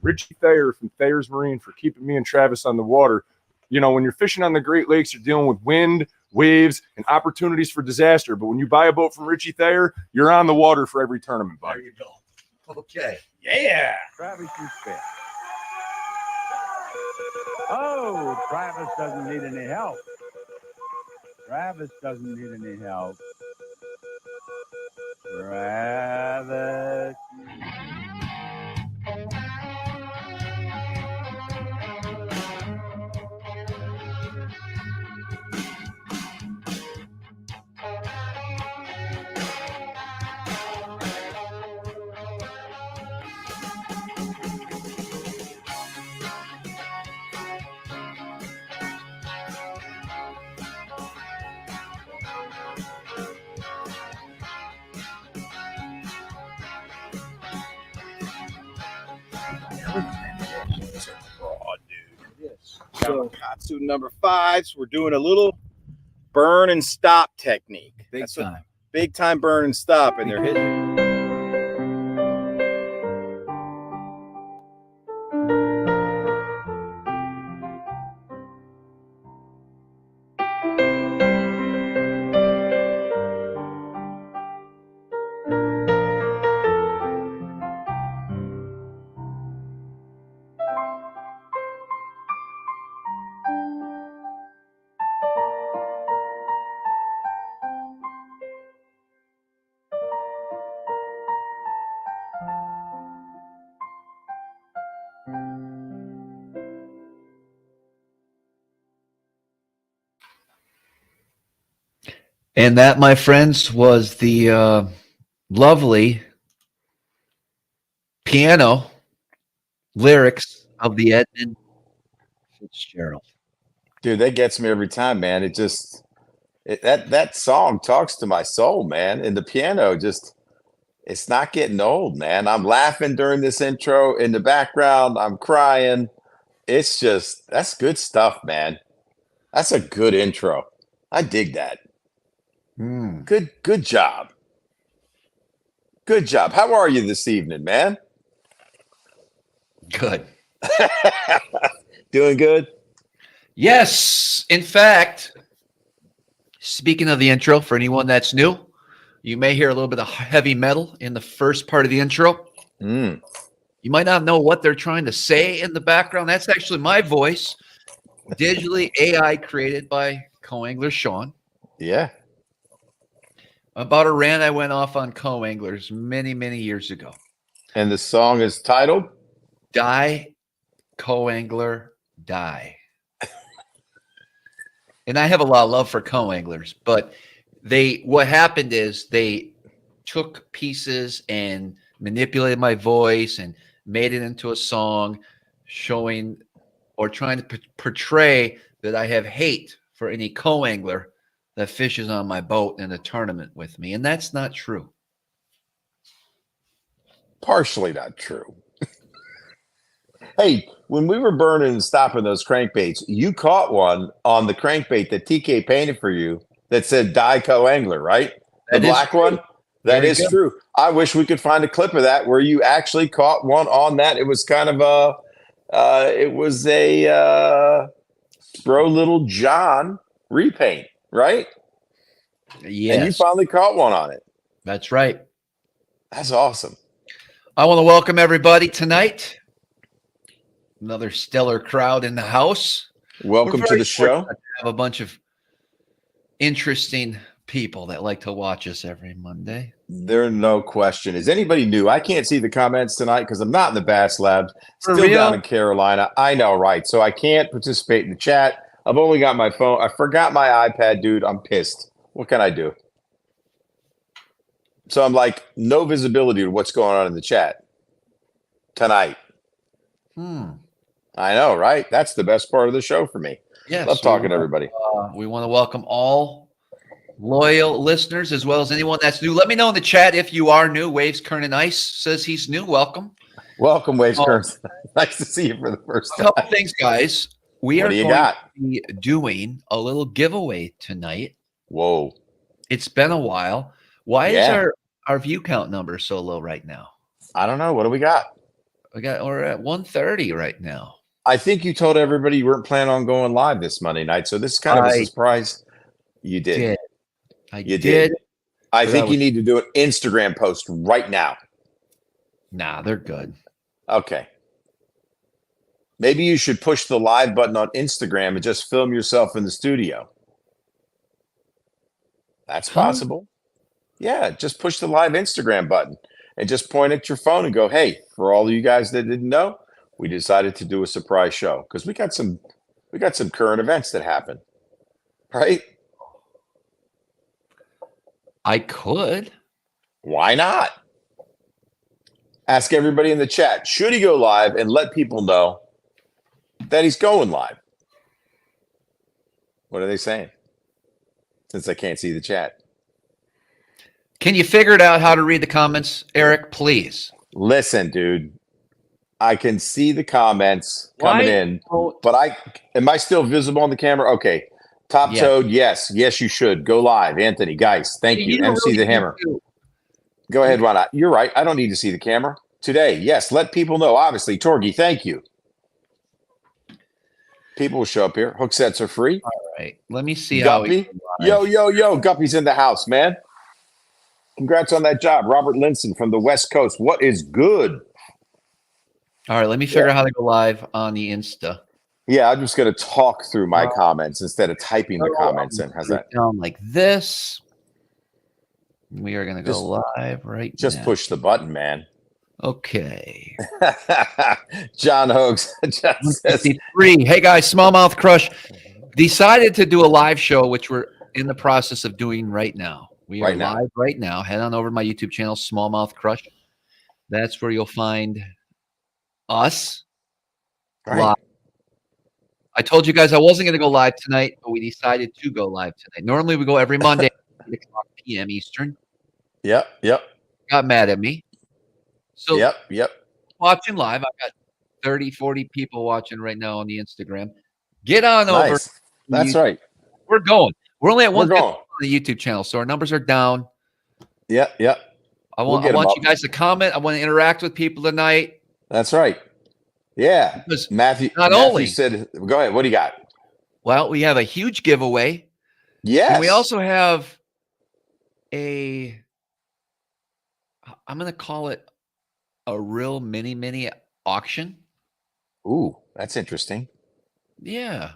Richie Thayer from Thayer's Marine for keeping me and Travis on the water. You know, when you're fishing on the Great Lakes, you're dealing with wind, waves, and opportunities for disaster. But when you buy a boat from Richie Thayer, you're on the water for every tournament, bud. There you go. Okay. Yeah. Travis, you spit. Oh, Travis doesn't need any help. Travis doesn't need any help. Travis. Katsu number 5. So we're doing a little burn and stop technique. Big time burn and stop, and they're hitting. And that, my friends, was the lovely piano lyrics of the Edmund Fitzgerald. Dude, that gets me every time, man. It just that song talks to my soul, man. And the piano just, it's not getting old, man. I'm laughing during this intro in the background. I'm crying. It's just, that's good stuff, man. That's a good intro. I dig that. Good job. Good job. How are you this evening, man? Good. Doing good? Yes. In fact, speaking of the intro, for anyone that's new, you may hear a little bit of heavy metal in the first part of the intro. You might not know what they're trying to say in the background. That's actually my voice, digitally AI created by co-angler Sean. Yeah. About a rant I went off on co-anglers many, many years ago. And the song is titled? Die, co-angler, die. And I have a lot of love for co-anglers, but what happened is they took pieces and manipulated my voice and made it into a song showing or trying to portray that I have hate for any co-angler that fishes on my boat in a tournament with me. And that's not true. Partially not true. Hey, when we were burning and stopping those crankbaits, you caught one on the crankbait that TK painted for you that said "Die Co-Angler," right? The black one? That is true. I wish we could find a clip of that where you actually caught one on that. It was kind of a Bro Little John repaint, right? Yes. And you finally caught one on it. That's right. That's awesome. I want to welcome everybody tonight. Another stellar crowd in the house. Welcome to the show. To have a bunch of interesting people that like to watch us every Monday. There's no question. Is anybody new? I can't see the comments tonight because I'm not in the Bass Lab. Still down in Carolina. I know, right? So I can't participate in the chat. I've only got my phone. I forgot my iPad, dude. I'm pissed. What can I do? So I'm like, no visibility to what's going on in the chat tonight. I know, right? That's the best part of the show for me. Yes, love talking to everybody. We want to welcome all loyal listeners as well as anyone that's new. Let me know in the chat if you are new. Waves Kern and Ice says he's new. Welcome. Welcome, Waves Kern. Nice to see you for the first time. A couple things, guys. We What are do you going got? to be doing a little giveaway tonight. Whoa. It's been a while. Why is Yeah. our view count number so low right now? I don't know. What do we got? We're at 1:30 right now. I think you told everybody you weren't planning on going live this Monday night, so this is kind of a I surprise. You did. You did. I think you need to do an Instagram post right now. Nah, they're good. Okay. Maybe you should push the live button on Instagram and just film yourself in the studio. That's possible. Yeah, just push the live Instagram button and just point at your phone and go, hey, for all of you guys that didn't know, we decided to do a surprise show because we got some current events that happen. Right? I could. Why not? Ask everybody in the chat, should he go live, and let people know that he's going live. What are they saying? Since I can't see the chat. Can you figure it out how to read the comments, Eric, please? Listen, dude. I can see the comments coming in, but am I still visible on the camera? Okay. Top Toad, yes. Yes, you should. Go live. Anthony, guys, thank you. MC the Hammer. Go ahead, why not? You're right. I don't need to see the camera. Today, yes. Let people know. Obviously, Torgy, thank you. People will show up here. Hook sets are free. All right. Let me see Guppy. Yo. Guppy's in the house, man. Congrats on that job. Robert Linson from the West Coast. What is good? All right. Let me figure out how to go live on the Insta. Yeah, I'm just going to talk through my comments instead of typing the comments in. How's that? Down like this. We are going to go live right now. Just push the button, man. Okay. John Hoax just says, hey guys, Smallmouth Crush decided to do a live show, which we're in the process of doing right now. We are live right now. Head on over to my YouTube channel, Smallmouth Crush. That's where you'll find us live. I told you guys I wasn't going to go live tonight, but we decided to go live tonight. Normally we go every Monday at 8 o'clock p.m. Eastern. Yep. Got mad at me. So yep. Watching live. I've got 30, 40 people watching right now on the Instagram. Get on over. That's right. We're going. We're only at 150 on the YouTube channel, so our numbers are down. Yep. I want you guys to comment. I want to interact with people tonight. That's right. Yeah. Because Matthew said, go ahead. What do you got? Well, we have a huge giveaway. Yes. And we also have I'm going to call it a real mini auction. Ooh, that's interesting. Yeah.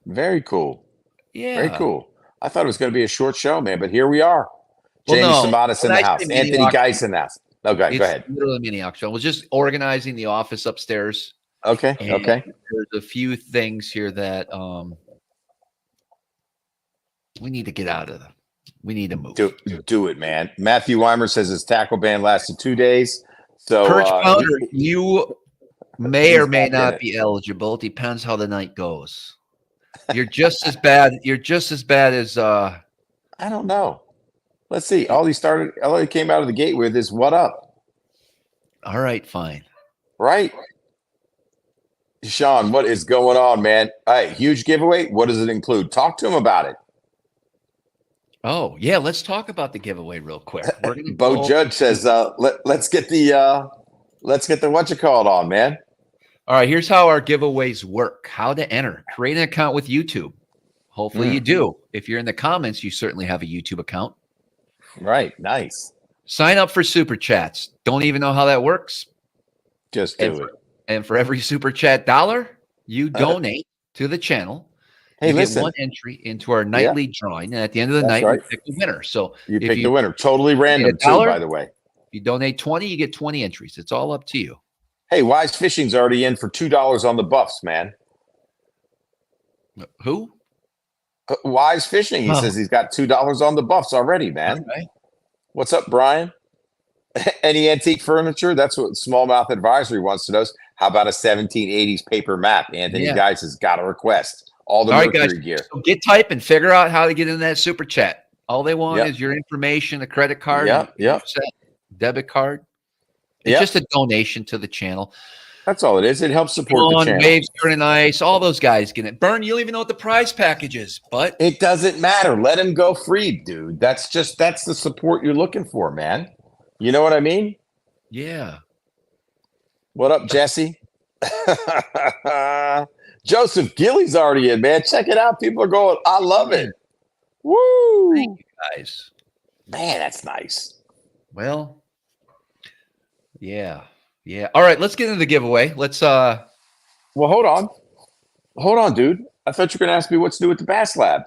Very cool. Yeah. Very cool. I thought it was going to be a short show, man, but here we are. Jamie Samadas in the house. Anthony Geis in the house. Okay, go ahead. Literally a mini auction. I was just organizing the office upstairs. Okay. There's a few things here that we need to get out of them. We need to move. Do it, man. Matthew Weimer says his tackle ban lasted 2 days. So Perch Pounder, you may or may not be eligible. It depends how the night goes. You're just as bad. You're just as bad as I don't know. Let's see. All he came out of the gate with is what up. All right, fine. Right. Sean, what is going on, man? All right, huge giveaway. What does it include? Talk to him about it. Oh, yeah, let's talk about the giveaway real quick. Bo Judge says, let's get the what you call it on, man. All right, here's how our giveaways work. How to enter. Create an account with YouTube. Hopefully you do. If you're in the comments, you certainly have a YouTube account. Right. Nice. Sign up for Super Chats. Don't even know how that works. Just do it. And for every Super Chat dollar you donate to the channel, you get one entry into our nightly drawing. And at the end of the night, we pick the winner. So you pick the winner. Totally random, too, by the way. If you donate 20, you get 20 entries. It's all up to you. Hey, Wise Fishing's already in for $2 on the Buffs, man. Who? Wise Fishing. He says he's got $2 on the Buffs already, man. Okay. What's up, Brian? Any antique furniture? That's what Smallmouth Advisory wants to know. How about a 1780s paper map? Anthony Geis has got a request. All the Mercury gear. So get type and figure out how to get in that Super Chat. All they want is your information, a credit card, debit card. It's just a donation to the channel. That's all it is. It helps support the channel. Waves turning ice. All those guys get it. Burn, you don't even know what the prize package is, but it doesn't matter. Let him go free, dude. That's the support you're looking for, man. You know what I mean? Yeah. What up, Jesse? Joseph Gilly's already in, man. Check it out. People are going, I love it. Woo! Thank you guys. Man, that's nice. Well, yeah. All right, let's get into the giveaway. Let's Well, hold on, dude. I thought you were gonna ask me what's new with the Bass Lab.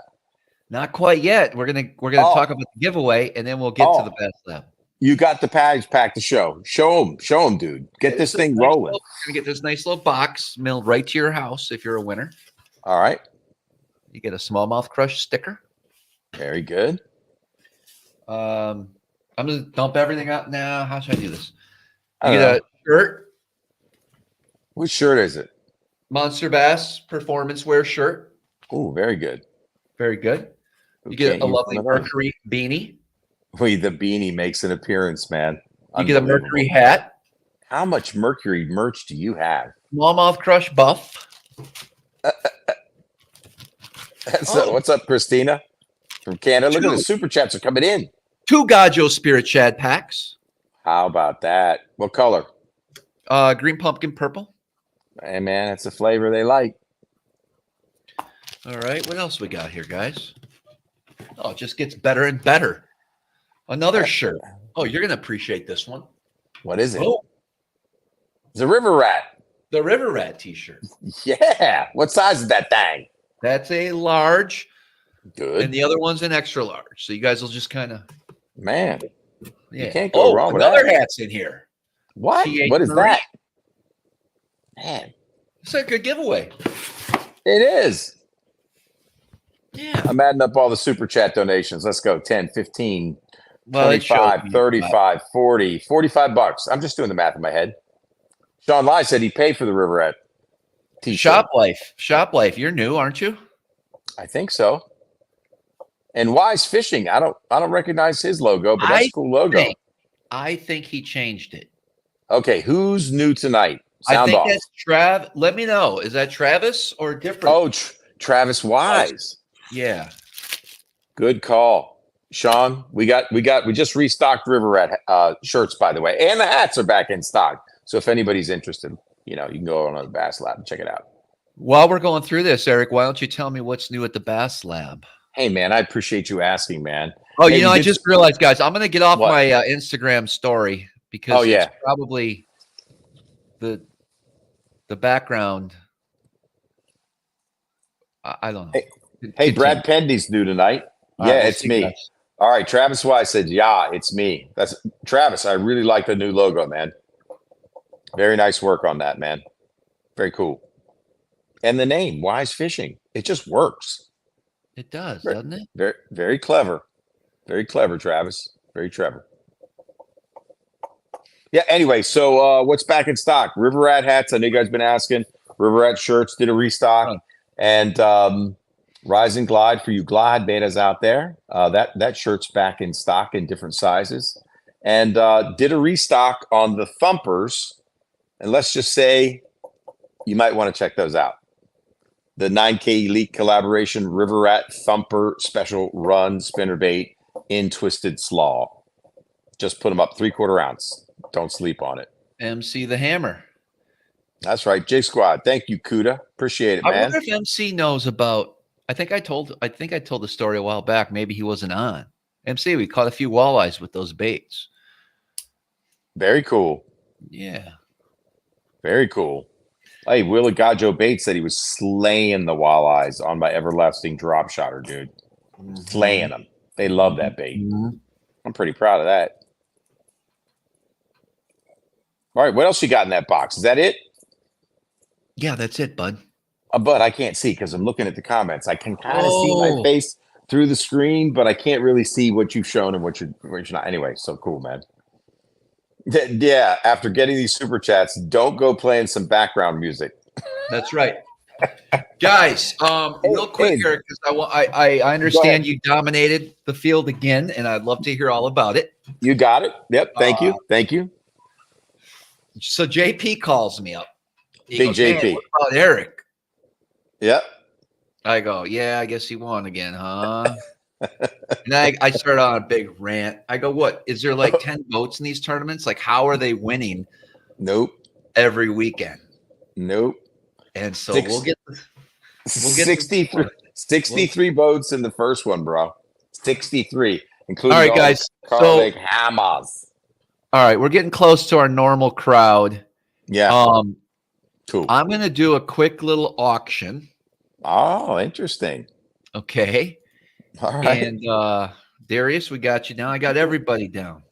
not quite yet. We're gonna talk about the giveaway, and then we'll get to the Bass Lab. You got the package pack to show. Show them, dude. Get this thing rolling. We're gonna get this nice little box mailed right to your house if you're a winner. All right. You get a Smallmouth Crush sticker. Very good. I'm gonna dump everything out now. How should I do this? I You don't get know. a shirt, Which shirt is it? Monster Bass performance wear shirt. Oh, very good. Very good. You Okay, get a lovely one of those. Mercury beanie. Wait, the beanie makes an appearance, man. You get a Mercury hat. How much Mercury merch do you have? Smallmouth Crush buff. What's up, Christina from Canada? Look at the Two. super chats are coming in. 2 Gajo Spirit Shad packs. How about that? What color? Green pumpkin purple. Hey, man, it's a flavor they like. All right. What else we got here, guys? Oh, it just gets better and better. Another shirt. Oh, you're going to appreciate this one. What is it? Oh, It's a river rat. the River Rat t-shirt. Yeah. What size is that thing? That's a large, Good. and the other one's an extra large. So you guys will just kind of, Man, yeah. you can't go wrong with another that. hat's in here. What? T.H. What is Marie. that? Man, It's a good giveaway. it is. Yeah. I'm adding up all the super chat donations. Let's go. 10, 15, Well, it 25, showed me 35, 40, 45 bucks. I'm just doing the math in my head. Sean Lai said he paid for the River Rat t-shirt. Shop Life. Shop Life. You're new, aren't you? I think so. And Wise Fishing. I don't recognize his logo, but that's a cool logo. I think he changed it. Okay, who's new tonight? I Sound think off. that's Trav. Let me know. Is that Travis or different? Oh, Travis Wise. yeah. Good call. Sean, we just restocked River Rat shirts, by the way. And the hats are back in stock. So if anybody's interested, you can go on the Bass Lab and check it out. While we're going through this, Eric, why don't you tell me what's new at the Bass Lab? Hey, man, I appreciate you asking, man. Oh, Hey, I just realized, guys, I'm going to get off What? my Instagram story because it's probably the background. I don't know. Hey, Brad Pendy's new tonight. All Yeah, right, we'll it's see, me. guys. All right, Travis Wise said, yeah, it's me. That's Travis. I really like the new logo, man. Very nice work on that, man. Very cool. And the name, Wise Fishing. It just works. It does, Right. doesn't it? Very, very clever. Very clever, Travis. Very clever. Yeah, anyway, so what's back in stock? River Rat hats. I know you guys been asking. River Rat shirts did a restock. Oh. And Rise and Glide for you Glide betas out there. That shirt's back in stock in different sizes. And did a restock on the Thumpers. And let's just say you might want to check those out. The 9K Elite collaboration River Rat Thumper special run spinnerbait in Twisted Slaw. Just put them up 3/4 ounce. Don't sleep on it. MC the Hammer. That's right. J Squad. Thank you, Kuda. Appreciate it, I man. wonder if MC knows about. I think I told the story a while back. Maybe he wasn't on. MC, we caught a few walleyes with those baits. Very cool. Yeah. Very cool. Hey, Willie Gajo Bates said he was slaying the walleyes on my everlasting drop shotter, dude. Slaying them. They love that bait. Mhm. I'm pretty proud of that. All right, what else you got in that box? Is that it? Yeah, that's it, bud. But I can't see because I'm looking at the comments. I can kind of see my Oh. face through the screen, but I can't really see what you've shown and what you're not. Anyway, so cool, man. Yeah, after getting these super chats, don't go playing some background music. That's right. Guys, real quick, hey. Eric, because I understand you dominated the field again, and I'd love to hear all about it. You got it. Yep. Thank you. Thank you. So JP calls me up. He Big goes, "Man, JP. what about Eric?" Yep. I go, "Yeah, I guess he won again, huh?" And I start on a big rant. I go, "What? Is there like 10 votes in these tournaments? Like, how are they winning?" Nope. every weekend. Nope. And so Six- we'll get 63 boats in the first one, bro. 63, including All right, all guys. the Cardiac hammers. All right, we're getting close to our normal crowd. Yeah. Cool. I'm going to do a quick little auction. Oh, interesting. Okay. All right. And Darius, we got you down. I got everybody down.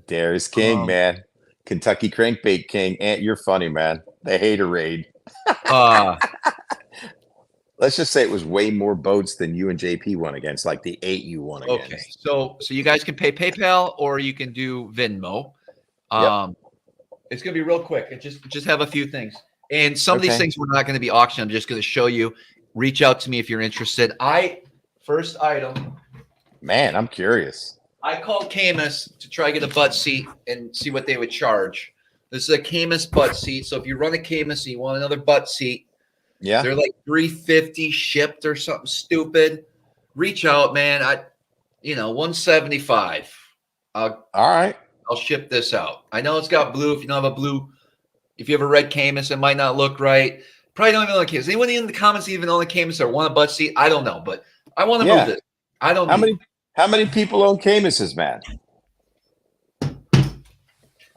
Darius King, man. Kentucky Crankbait King. Ant, you're funny, man. The hater raid. Let's just say it was way more boats than you and JP won against, like the 8 you won against. Okay. So you guys can pay PayPal or you can do Venmo. It's going to be real quick. It just have a few things. And some of these things we're not going to be auctioning. I'm just going to show you. Reach out to me if you're interested. First item. Man, I'm curious. I called Camus to try to get a butt seat and see what they would charge. This is a Camus butt seat. So if you run a Camus and you want another butt seat, yeah, they're like $350 shipped or something stupid. Reach out, man. $175. All right. I'll ship this out. I know it's got blue. If you don't have a blue, if you have a red Camus, it might not look right. Probably don't even own a Camus. Anyone in the comments even own a Camus or want a butt seat? I don't know, but I want to move this. I don't. How many people own Camuses, man?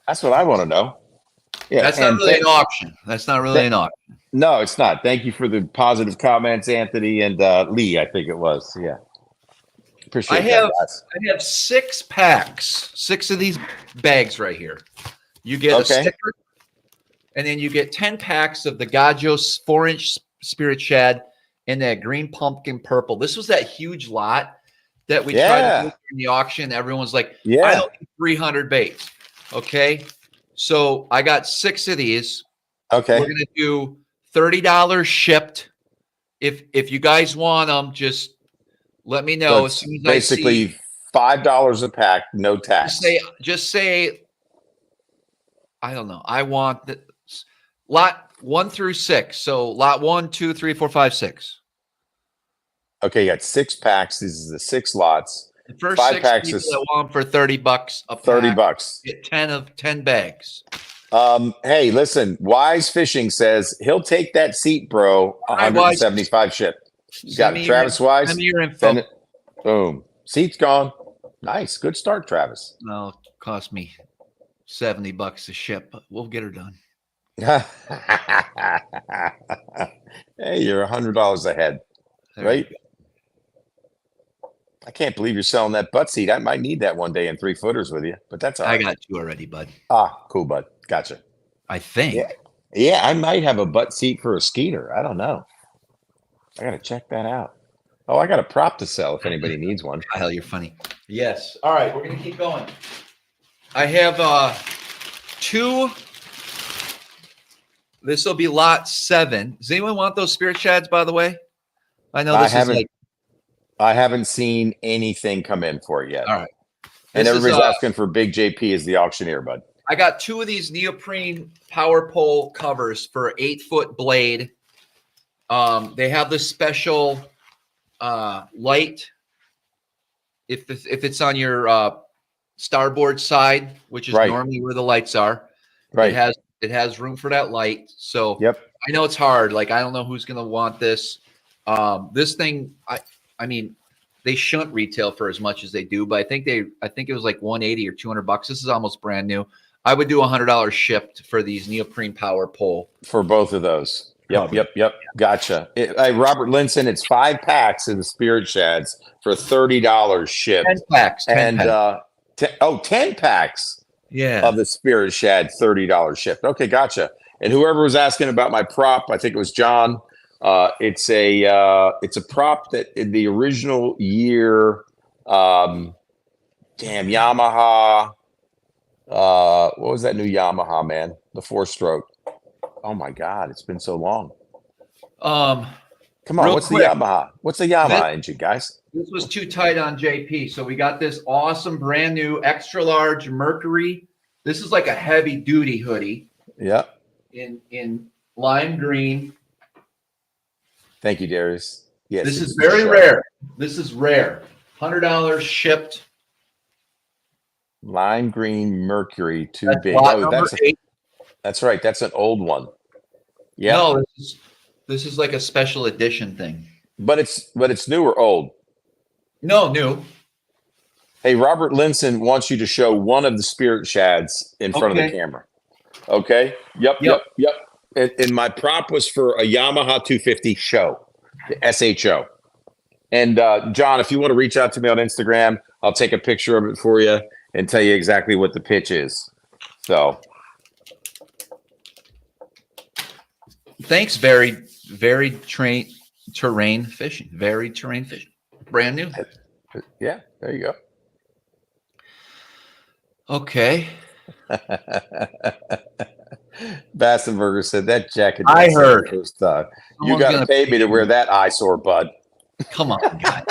That's what I want to know. Yeah, that's not really an auction. That's not really an auction. No, it's not. Thank you for the positive comments, Anthony and Lee. I think it was. Yeah, appreciate that. I have 6 packs, 6 of these bags right here. You get a sticker, and then you get 10 packs of the Gajos 4-inch Spirit Shad in that green pumpkin purple. This was that huge lot that we tried to do in the auction. Everyone's like, I don't need 300 baits. Okay, so I got 6 of these. Okay, we're gonna do $30 shipped. If you guys want them, just let me know. As soon as basically $5 a pack, no tax. Just say, I don't know. I want the lot 1 through 6. So lot 1, 2, 3, 4, 5, 6. Okay, you got 6 packs. These are the 6 lots. The first 5 6 packs people is that want for $30 a pack. $30. Get 10 bags. Hey, listen, Wise Fishing says he'll take that seat, bro. 175 ship. You got it, Travis Wise. Send me your info. Boom. Seat's gone. Nice. Good start, Travis. No, it cost me $70 to ship, but we'll get her done. Hey, you're $100 ahead, right? I can't believe you're selling that butt seat. I might need that one day in 3-footers with you, but that's all right. I got 2 already, bud. Ah, cool, bud. Gotcha. I think. Yeah, I might have a butt seat for a Skeeter. I don't know. I got to check that out. Oh, I got a prop to sell if anybody needs one. Hell, you're funny. Yes. All right, we're going to keep going. I have 2. This will be lot 7. Does anyone want those Spirit Shads, by the way? I know this is like... I haven't seen anything come in for it yet. All right. And everybody's asking for Big JP as the auctioneer, bud. I got 2 of these neoprene power pole covers for 8-foot blade. They have this special light. If it's on your starboard side, which is normally where the lights are, it has room for that light. So I know it's hard. Like, I don't know who's going to want this. This thing, I mean, they shouldn't retail for as much as they do, but I think it was like $180 or $200. This is almost brand new. I would do $100 shipped for these neoprene power pole for both of those. Yep. Gotcha. Robert Linson, it's 5 packs of the Spirit Shads for $30 shipped. 10 packs. 10 10 packs. Yeah. Of the Spirit Shad, $30 shipped. Okay, gotcha. And whoever was asking about my prop, I think it was John. It's a prop that in the original year, Yamaha. What was that new Yamaha, man? The 4-stroke. Oh my God, it's been so long. Come on, what's the Yamaha? What's the Yamaha engine, guys? This was too tight on JP, so we got this awesome brand new extra large Mercury. This is like a heavy duty hoodie. Yeah. In lime green. Thank you, Darius. Yes, this is very rare. This is rare. $100 shipped. Lime green Mercury, too big. Lot number 8. That's right. That's an old one. Yeah. No, this is like a special edition thing. But it's new or old? No, new. Hey, Robert Linson wants you to show one of the spirit shads in front of the camera. Okay. Yep. And my prop was for a Yamaha 250 show, the SHO. And John, if you want to reach out to me on Instagram, I'll take a picture of it for you and tell you exactly what the pitch is. So thanks, very terrain fishing. Very terrain fishing. Brand new. Yeah, there you go. Okay. Bassenberger said that jacket. I heard. First time. You got to pay me to wear that eyesore, bud. Come on, guys.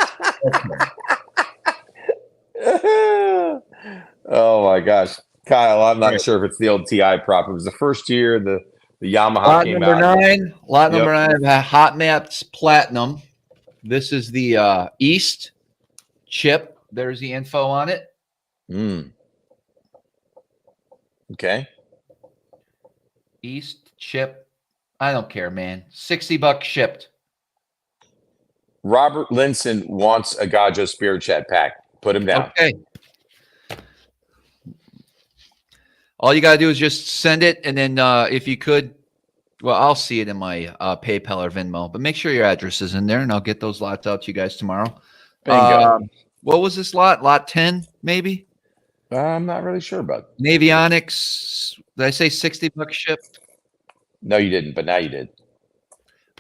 Oh my gosh, Kyle! I'm not sure if it's the old TI prop. It was the first year the Yamaha lot came number out. Lot number 9. Hot Maps Platinum. This is the East chip. There's the info on it. Okay. East chip. I don't care, man. $60 shipped. Robert Linson wants a Gajo Spirit Chat pack. Put him down. Okay. All you got to do is just send it. And then if you could, well, I'll see it in my PayPal or Venmo. But make sure your address is in there, and I'll get those lots out to you guys tomorrow. Bingo. What was this lot? Lot 10, maybe? I'm not really sure about Navionics. Did I say $60 shipped? No, you didn't, but now you did.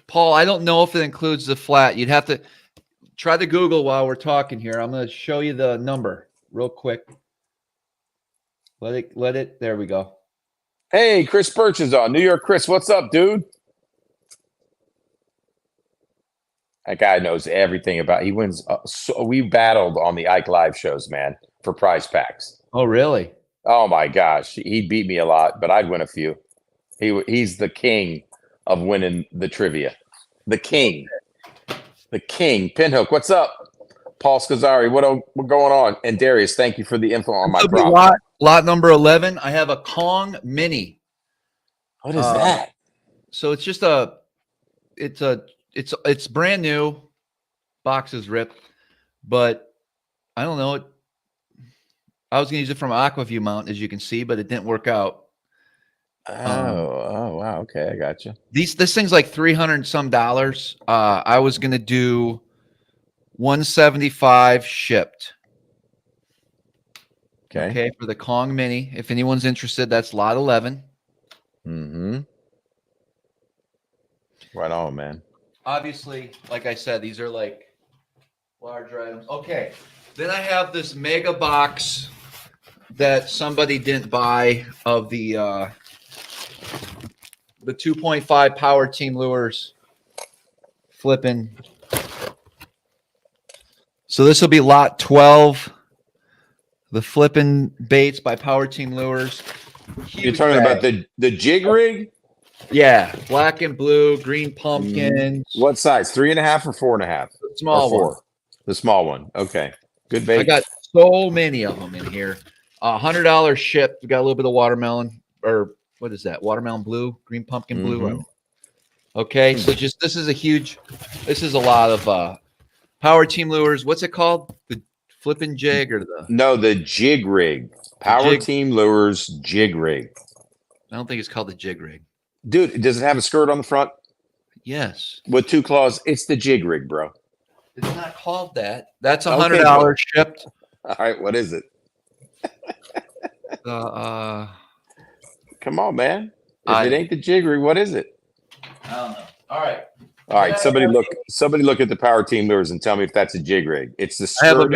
Paul, I don't know if it includes the flat. You'd have to try to Google while we're talking here. I'm going to show you the number real quick. Let it. There we go. Hey, Chris Birch is on. New York Chris, what's up, dude? That guy knows everything about. He wins. So we battled on the Ike Live shows, man, for prize packs. Oh, really? Oh my gosh, he'd beat me a lot, but I'd win a few. He's the king of winning the trivia. The king. Pinhook, what's up? Paul Scazzari, what going on? And Darius, thank you for the info on my prop. Lot number 11. I have a Kong Mini. What is that? So it's just it's brand new. Box is ripped, but I don't know. I was going to use it from Aquaview mount, as you can see, but it didn't work out. Oh, wow. Okay, I got you. This thing's like $300 and some. I was going to do $175 shipped. Okay, for the Kong Mini. If anyone's interested, that's lot 11. Mm-hmm. Right on, man. Obviously, like I said, these are like larger items. Okay, then I have this mega box that somebody didn't buy of the 2.5 Power Team lures. Flipping. So this will be lot 12. The flipping baits by Power Team Lures. You're talking about the jig rig? Yeah, black and blue, green pumpkins. What size? 3.5 or 4.5? Small one. The small one. Okay, good bait. I got so many of them in here. $100 shipped. We got a little bit of watermelon, or what is that? Watermelon blue, green pumpkin blue. Okay, so this is a lot of Power Team Lures. What's it called? The flipping jig or the jig rig. Power Team Lures jig rig. I don't think it's called the jig rig. Dude, does it have a skirt on the front? Yes. With 2 claws? It's the jig rig, bro. It's not called that. That's $100 shipped. All right, what is it? Come on, man. If it ain't the jig rig, what is it? I don't know. All right. Somebody look at the Power Team Lures and tell me if that's a jig rig. It's the I have a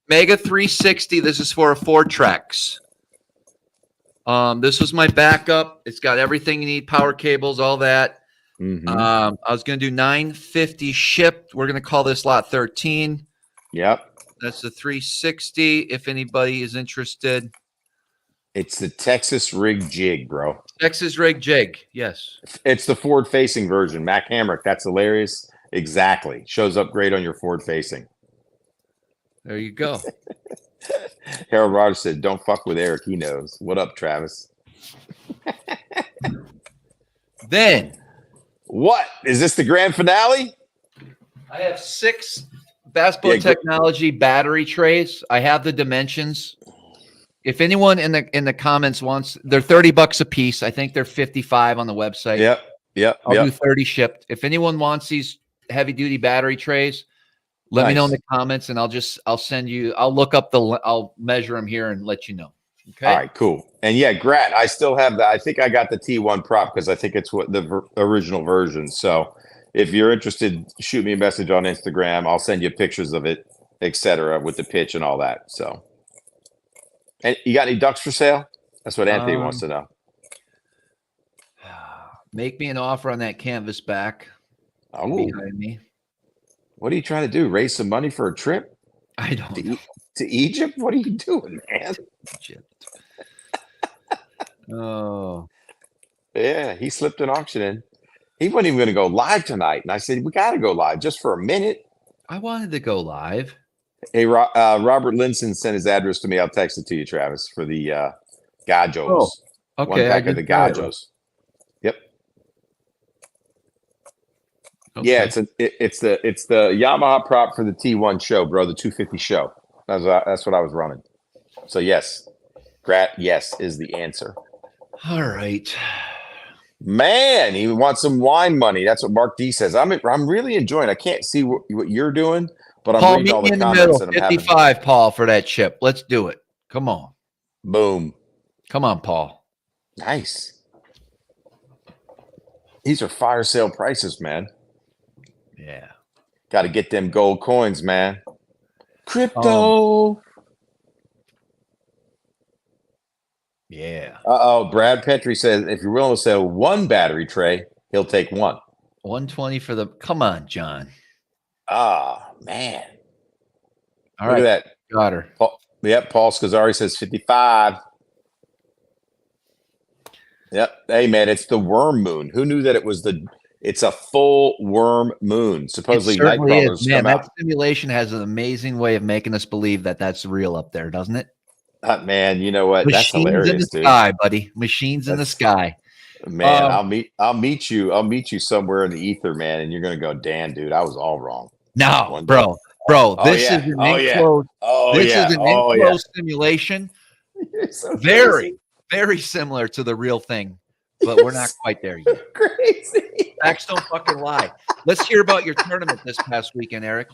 Mega 360. This is for a 4-Trex. This was my backup. It's got everything you need, power cables, all that. I was going to do $950 shipped. We're going to call this lot 13. Yep. That's the 360. If anybody is interested. It's the Texas rig jig, bro. Texas rig jig. Yes. It's the forward facing version. Mac Hamrick. That's hilarious. Exactly. Shows up great on your forward facing. There you go. Harold Rogers said, "Don't fuck with Eric. He knows." What up, Travis? Then What is this? The grand finale? I have 6 Basketball Technology battery trays. I have the dimensions. If anyone in the comments wants, they're $30 a piece. I think they're 55 on the website. Yep. I'll do 30 shipped. If anyone wants these heavy duty battery trays, let me know in the comments, and I'll send you. I'll look up I'll measure them here and let you know. Okay. All right, cool. And yeah, Grat, I still have that. I think I got the T1 prop because I think it's what the original version. So if you're interested, shoot me a message on Instagram. I'll send you pictures of it, etc., with the pitch and all that. So, and you got any ducks for sale? That's what Anthony wants to know. Make me an offer on that canvas back behind me. What are you trying to do? Raise some money for a trip? I don't know. To Egypt? What are you doing, man? Egypt. Oh. Yeah, he slipped an auction in. He wasn't even going to go live tonight. And I said, we got to go live just for a minute. I wanted to go live. Hey, Robert Linson sent his address to me. I'll text it to you, Travis, for the Gajos. Oh, okay. 1 pack of the Gajos. Yep. Okay. Yeah, it's the Yamaha prop for the T1 show, bro. The 250 show. That's what I was running. So yes, Grat, yes is the answer. All right. Man, he wants some wine money. That's what Mark D says. I'm really enjoying. I can't see what you're doing, but I'm Paul, reading all meet the me in the comments middle. and I'm having 55, Paul, for that chip. Let's do it. Come on. boom. Come on, Paul. Nice. These are fire sale prices, man. Yeah. Got to get them gold coins, man. Crypto. Yeah. Brad Petrie says if you're willing to sell 1 battery tray, he'll take 1. 120 for the. Come on, John. Ah, man. All Look right. at that. Got her. Paul Scazzari says 55. Yep. Hey, man, it's the worm moon. Who knew that it's a full worm moon? Supposedly, night crawlers man, come that out. simulation has an amazing way of making us believe that that's real up there, doesn't it? Man, you know what? That's Machines hilarious, in the dude. sky, buddy. Machines in the sky. Man, I'll meet you somewhere in the ether, man, and you're gonna go, Dan, dude, I was all wrong. No, bro. This is an enclosed. This is an enclosed simulation. So Very, very similar to the real thing, but we're not quite there yet. crazy. Facts don't fucking lie. Let's hear about your tournament this past weekend, Eric.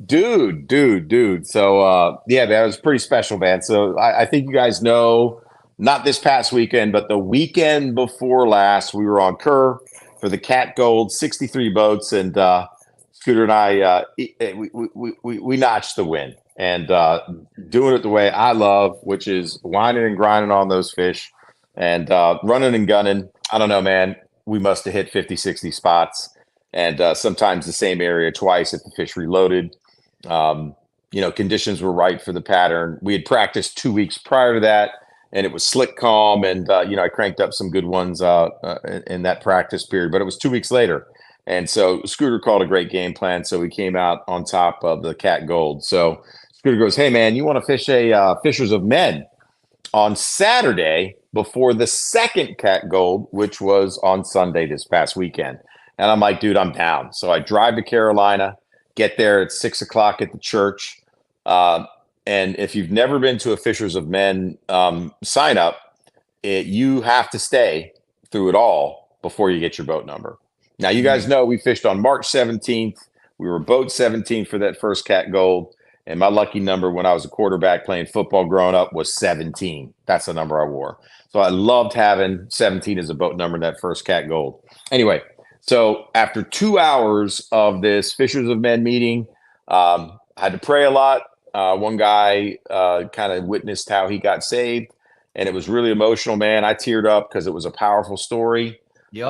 Dude. So yeah, that was pretty special, man. So I think you guys know, not this past weekend, but the weekend before last, we were on Kerr for the Cat Gold, 63 boats, and Scooter and I we notched the win, and doing it the way I love, which is whining and grinding on those fish and running and gunning. I don't know, man. We must have hit 50, 60 spots. And sometimes the same area twice if the fish reloaded. Conditions were right for the pattern. We had practiced 2 weeks prior to that, and it was slick calm. And, I cranked up some good ones in that practice period, but it was 2 weeks later. And so Scooter called a great game plan. So we came out on top of the Cat Gold. So Scooter goes, hey, man, you want to fish a Fishers of Men on Saturday before the second Cat Gold, which was on Sunday this past weekend. And I'm like, dude, I'm down. So I drive to Carolina, get there at 6 o'clock at the church. And if you've never been to a Fishers of Men sign up, you have to stay through it all before you get your boat number. Now, you guys know we fished on March 17th. We were boat 17 for that first Cat Gold. And my lucky number when I was a quarterback playing football growing up was 17. That's the number I wore. So I loved having 17 as a boat number in that first Cat Gold. Anyway, so after 2 hours of this Fishers of Men meeting, I had to pray a lot. One guy kind of witnessed how he got saved, and it was really emotional, man. I teared up because it was a powerful story. Yep.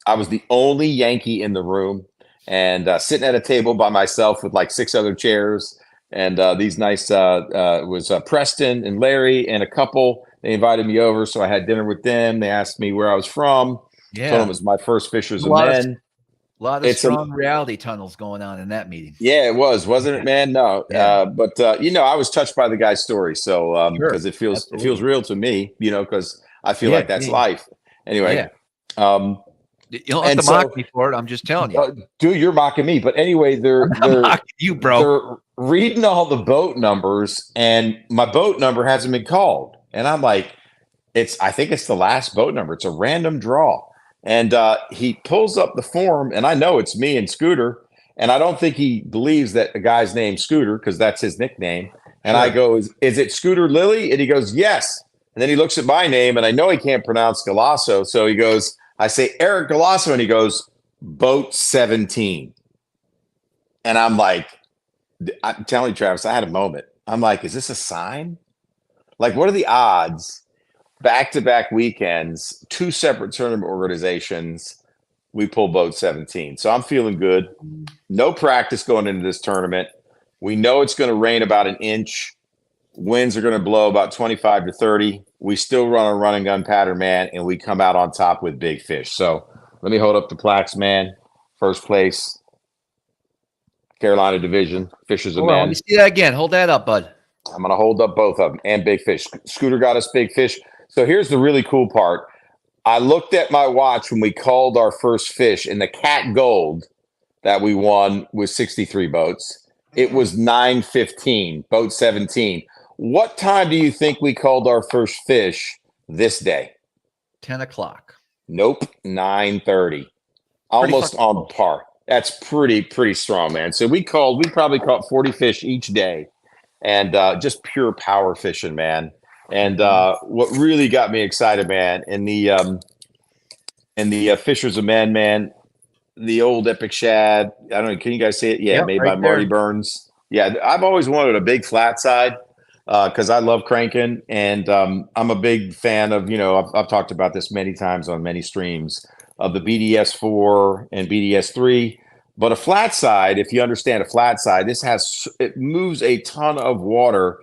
I was the only Yankee in the room, and sitting at a table by myself with like 6 other chairs. And these nice was Preston and Larry and a couple. They invited me over, so I had dinner with them. They asked me where I was from. Yeah. Told them it was my first Fishers of Men. A lot of strong reality tunnels going on in that meeting. Yeah, it was, wasn't it, man? No, Yeah. But I was touched by the guy's story, so because Sure. it feels real to me, because I feel Yeah, like that's yeah, life. Anyway, you don't have and to mock so, me for it. I'm just telling you. dude, you're mocking me. But anyway, I'm not mocking you, bro. they're reading all the boat numbers, and my boat number hasn't been called. And I'm like, I think it's the last boat number. It's a random draw. And he pulls up the form, and I know it's me and Scooter. And I don't think he believes that the guy's named Scooter because that's his nickname. And I Sure. go, is it Scooter Lilly? And he goes, yes. And then he looks at my name, and I know he can't pronounce Galasso. So he goes, I say, Eric Galasso. And he goes, boat 17. And I'm like, I'm telling you, Travis, I had a moment. I'm like, is this a sign? Like, what are the odds? Back-to-back weekends, 2 separate tournament organizations, we pull boat 17. So I'm feeling good. No practice going into this tournament. We know it's going to rain about an inch. Winds are going to blow about 25 to 30. We still run a run and gun pattern, man, and we come out on top with big fish. So let me hold up the plaques, man. First place, Carolina Division, Fishers of Hold on, let Men. me see that again. Hold that up, bud. I'm going to hold up both of them and big fish. Scooter got us big fish. So here's the really cool part. I looked at my watch when we called our first fish, and the Cat Gold that we won was 63 boats. It was 9:15, boat 17. What time do you think we called our first fish this day? 10 o'clock. Nope, 9:30. Almost on par. That's pretty strong, man. So we probably caught 40 fish each day, and just pure power fishing, man. And what really got me excited, man, in the Fishers of Men, man, the old epic shad. I don't know. Can you guys see it? Yeah, Yep, made right by Marty there. Burns. Yeah, I've always wanted a big flat side because I love cranking, and I'm a big fan of. I've talked about this many times on many streams of the BDS4 and BDS3. But a flat side, if you understand a flat side, it moves a ton of water,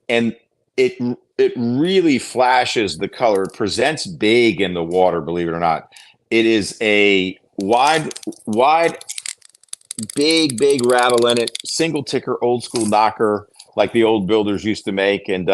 and it really flashes the color. It presents big in the water, believe it or not. It is a wide, big rattle in it, single ticker, old school knocker, like the old builders used to make. And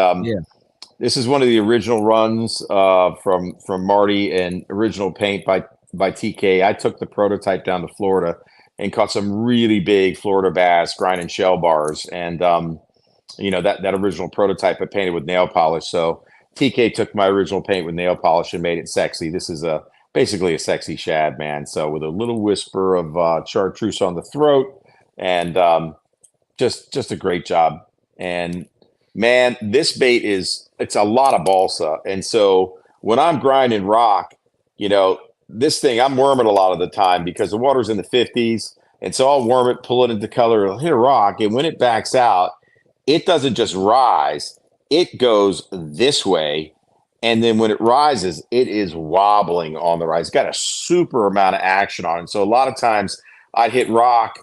this is one of the original runs from Marty and original paint by TK. I took the prototype down to Florida and caught some really big Florida bass grinding shell bars. And that original prototype I painted with nail polish. So TK took my original paint with nail polish and made it sexy. This is basically a sexy shad, man. So with a little whisper of chartreuse on the throat, and just a great job. And man, this bait it's a lot of balsa. And so when I'm grinding rock, this thing, I'm worming a lot of the time because the water's in the 50s. And so I'll worm it, pull it into color, it'll hit a rock. And when it backs out, it doesn't just rise, it goes this way. And then when it rises, it is wobbling on the rise. It's got a super amount of action on it. So a lot of times I'd hit rock,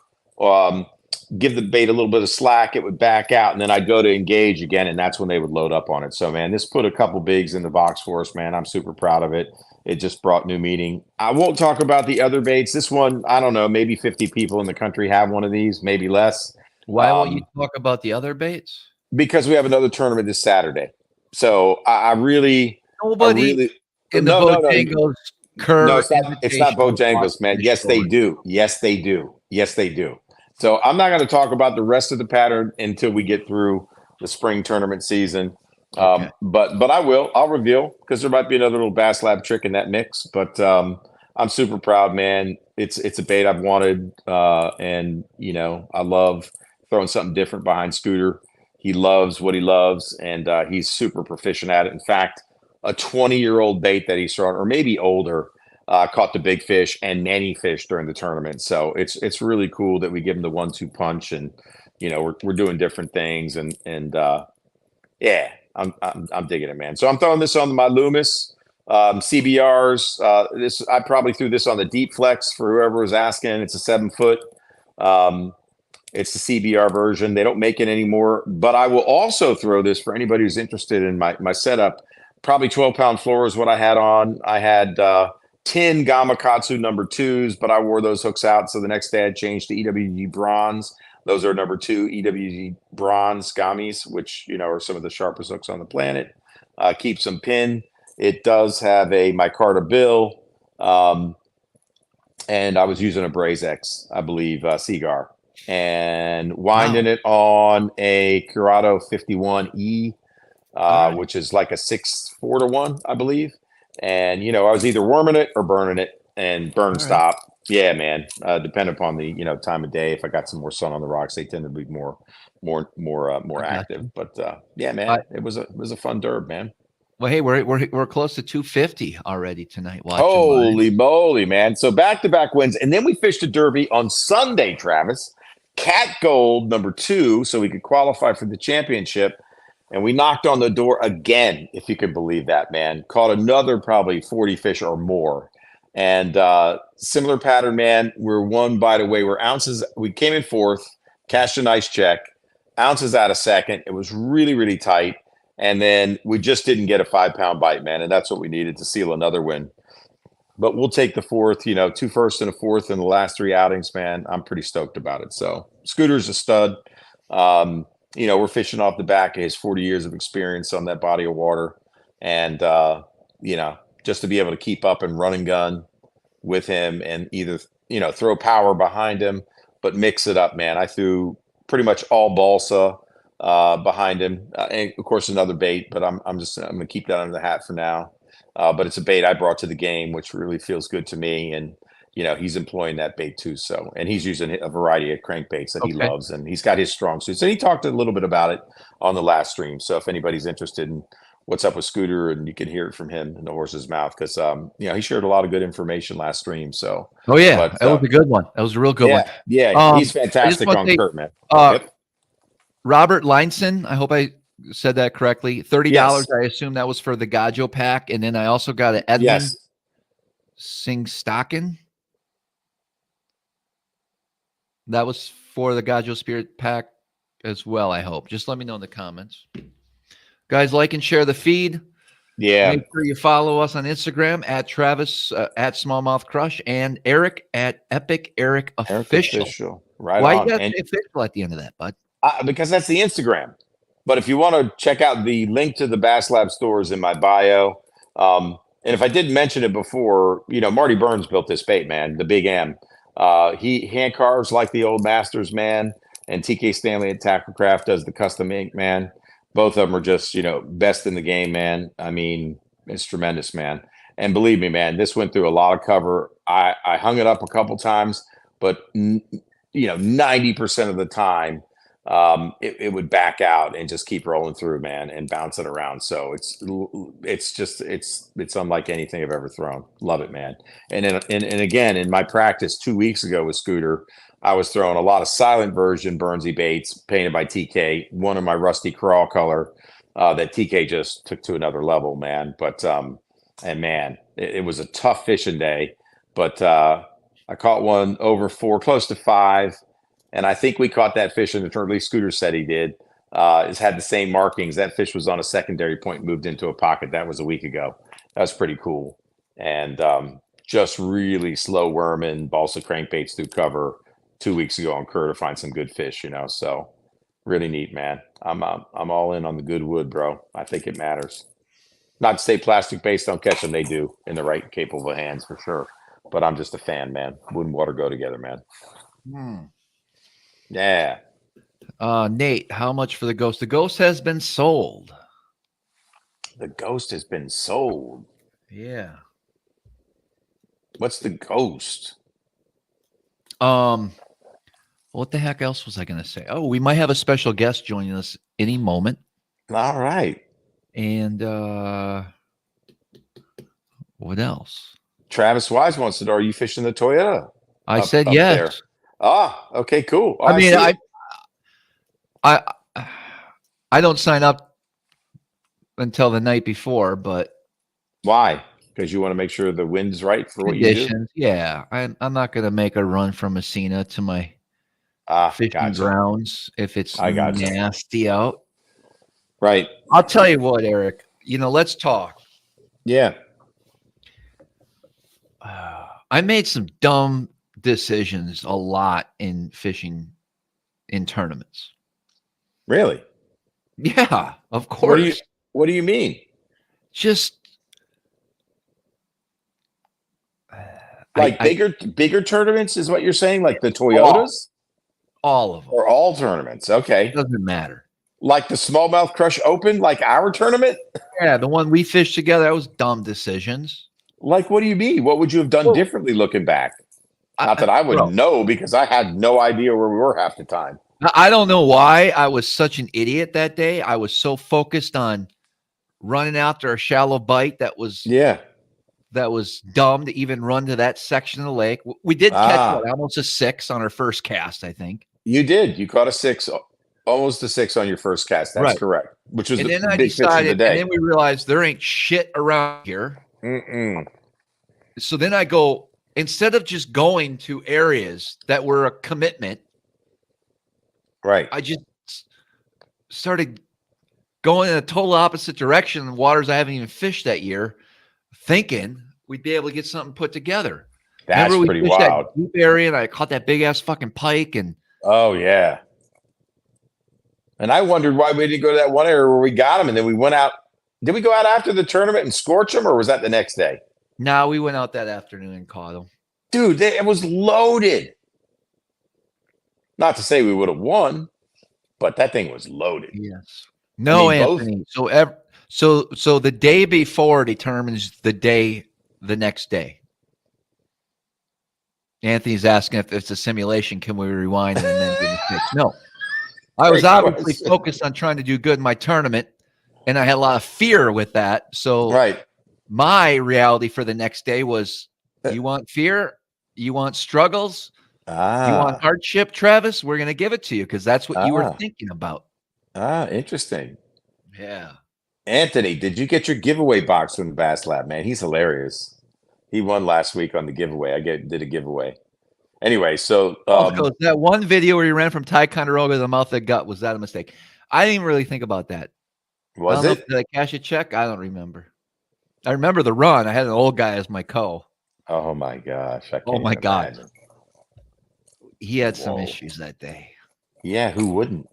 give the bait a little bit of slack, it would back out, and then I'd go to engage again, and that's when they would load up on it. So, man, this put a couple bigs in the box for us, man. I'm super proud of it. It just brought new meaning. I won't talk about the other baits. This one, I don't know, maybe 50 people in the country have one of these, maybe less. Why won't you talk about the other baits? Because we have another tournament this Saturday. So nobody in the Bojangles Curve. No, it's not Bojangles, man. Yes, they do. Yes, they do. Yes, they do. So I'm not going to talk about the rest of the pattern until we get through the spring tournament season. Okay. But I will. I'll reveal because there might be another little Bass Lab trick in that mix. But I'm super proud, man. It's a bait I've wanted, and I love throwing something different behind Scooter. He loves what he loves, and he's super proficient at it. In fact, a 20-year-old bait that he's thrown, or maybe older, caught the big fish and nanny fish during the tournament. So it's really cool that we give him the 1-2 punch, and we're doing different things, and yeah, I'm digging it, man. So I'm throwing this on my Loomis CBRs. I probably threw this on the Deep Flex for whoever was asking. It's a 7-foot. It's the CBR version. They don't make it anymore, but I will also throw this for anybody who's interested in my setup. Probably 12-pound floor is what I had on. I had 10 Gamakatsu number 2s, but I wore those hooks out. So the next day I changed to EWG bronze. Those are number 2 EWG bronze Gamis, which, are some of the sharpest hooks on the planet. Keep some pin. It does have a micarta bill, and I was using a Brazex, I believe, Seagar, and winding Wow. it on a Curado 51E, All right. which is like a 6-4 to 1, I believe. And I was either warming it or burning it, and burn All right. stop. Yeah, man. Depending upon the time of day. If I got some more sun on the rocks, they tend to be more I got active. you. But yeah, man, it was a fun derb, man. Well, hey, we're close to 250 already tonight. Watching live. Holy moly, man. So back-to-back wins. And then we fished a derby on Sunday, Travis. Cat Gold, number 2, so we could qualify for the championship. And we knocked on the door again, if you could believe that, man. Caught another probably 40 fish or more. And similar pattern, man. We're one bite away. We're ounces. We came in 4th, cashed a nice check. Ounces out of 2nd. It was really, really tight. And then we just didn't get a 5-pound bite, man. And that's what we needed to seal another win. But we'll take the 4th, 2 firsts and a 4th in the last 3 outings, man. I'm pretty stoked about it. So Scooter's a stud. We're fishing off the back of his 40 years of experience on that body of water. And, just to be able to keep up and run and gun with him and either, throw power behind him, but mix it up, man. I threw pretty much all balsa behind him. And of course, another bait, but I'm going to keep that under the hat for now. But it's a bait I brought to the game, which really feels good to me. And, he's employing that bait too. So, and he's using a variety of crankbaits that he Okay. loves, and he's got his strong suits. And he talked a little bit about it on the last stream. So if anybody's interested in what's up with Scooter, and you can hear it from him in the horse's mouth, because, he shared a lot of good information last stream. So, Oh yeah, but, that was a good one. That was a real good one. yeah, he's fantastic want on to say, Kurt, man. Yep. Robert Leinson, I hope I said that correctly. $30. Yes. I assume that was for the Gajo pack, and then I also got an Edmund Yes. Singstocken. That was for the Gajo Spirit pack as well, I hope. Just let me know in the comments. Guys, like and share the feed. Yeah. Make sure you follow us on Instagram at Travis at SmallmouthCrush and Eric at Epic Eric Official. Right Why on. you got And the official at the end of that, bud? because that's the Instagram. But if you want to check out the link to the Bass Lab stores in my bio, and if I didn't mention it before, Marty Burns built this bait, man, the Big M. He hand carves like the old masters, man, and TK Stanley at Tacklecraft does the custom ink, man. Both of them are just, best in the game, man. I mean, it's tremendous, man. And believe me, man, this went through a lot of cover. I hung it up a couple times, but 90% of the time, it would back out and just keep rolling through, man, and bounce it around. So it's unlike anything I've ever thrown. Love it, man. And again, in my practice 2 weeks ago with Scooter, I was throwing a lot of silent version Burnsy baits painted by TK, one of my rusty crawl color that TK just took to another level, man. But and man, it was a tough fishing day, but I caught one over 4, close to 5. And I think we caught that fish in the turn, at least Scooter said he did. It's had the same markings. That fish was on a secondary point, moved into a pocket. That was a week ago. That was pretty cool. And just really slow worming balsa crankbaits through cover 2 weeks ago on Kerr to find some good fish, So really neat, man. I'm all in on the good wood, bro. I think it matters. Not to say plastic baits don't catch them. They do in the right capable hands for sure. But I'm just a fan, man. Wood and water go together, man. Yeah. Nate, how much for the Ghost? The Ghost has been sold. The Ghost has been sold. Yeah. What's the Ghost? What the heck else was I going to say? Oh, we might have a special guest joining us any moment. All right. And what else? Travis Wise wants to know, are you fishing the Toyota? I said yes. There? Okay, cool. I mean, I don't sign up until the night before, but why? Because you want to make sure the wind's right for what you do? Yeah, I'm not going to make a run from Messina to my fishing grounds if it's nasty out. Right. I'll tell you what, Eric. Let's talk. Yeah. I made some dumb decisions a lot in fishing in tournaments. Really? Yeah, of course. What do you mean? Just Like bigger tournaments is what you're saying? Like the All, Toyotas? all of them. Or all tournaments? Okay. Doesn't matter. Like the Smallmouth Crush Open, like our tournament? Yeah, the one we fished together, that was dumb decisions. Like, what do you mean? What would you have done differently looking back? Not that I would know, because I had no idea where we were half the time. I don't know why I was such an idiot that day. I was so focused on running after a shallow bite that was dumb to even run to that section of the lake. We did catch almost a 6 on our first cast, I think. You did. You caught a 6, almost a 6 on your first cast. That's correct. Which was the big fish of the day. And then we realized there ain't shit around here. So then I go, instead of just going to areas that were a commitment, right? I just started going in a total opposite direction in waters I haven't even fished that year, thinking we'd be able to get something put together. That's pretty wild. That deep area, and I caught that big ass fucking pike. And oh yeah, and I wondered why we didn't go to that one area where we got them, and then we went out. Did we go out after the tournament and scorch them, or was that the next day? No, we went out that afternoon and caught them. Dude, it was loaded. Not to say we would have won, but that thing was loaded. Yes. No, Anthony. So the day before determines the next day. Anthony's asking if it's a simulation. Can we rewind and then get it fixed? No. I was obviously focused on trying to do good in my tournament, and I had a lot of fear with that. So my reality for the next day was, you want fear? You want struggles? You want hardship, Travis? We're going to give it to you, because that's what you were thinking about. Interesting. Yeah. Anthony, did you get your giveaway box from the Bass Lab, man? He's hilarious. He won last week on the giveaway. I did a giveaway. Anyway, so that one video where you ran from Ticonderoga to the mouth of the gut, was that a mistake? I didn't even really think about that. Was it? Did I cash a check? I don't remember. I remember the run. I had an old guy as my co. Oh my gosh. Oh my God. He had some issues that day. Yeah, who wouldn't?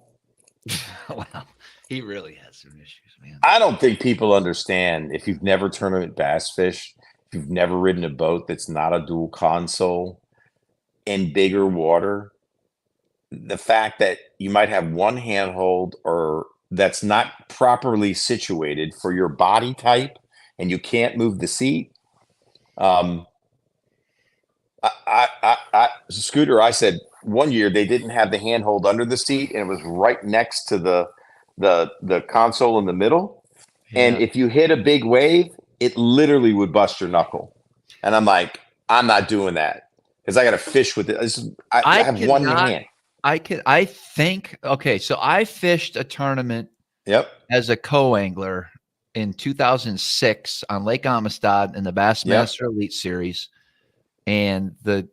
Well, he really has some issues, man. I don't think people understand, if you've never tournament bass fish, if you've never ridden a boat that's not a dual console in bigger water, the fact that you might have one handhold or that's not properly situated for your body type and you can't move the seat. Scooter, I said one year they didn't have the handhold under the seat, and it was right next to the console in the middle. Yeah. And if you hit a big wave, it literally would bust your knuckle. And I'm like, I'm not doing that, because I got to fish with it. I have one hand. I think, okay, so I fished a tournament as a co-angler in 2006 on Lake Amistad in the Bassmaster Elite Series. And the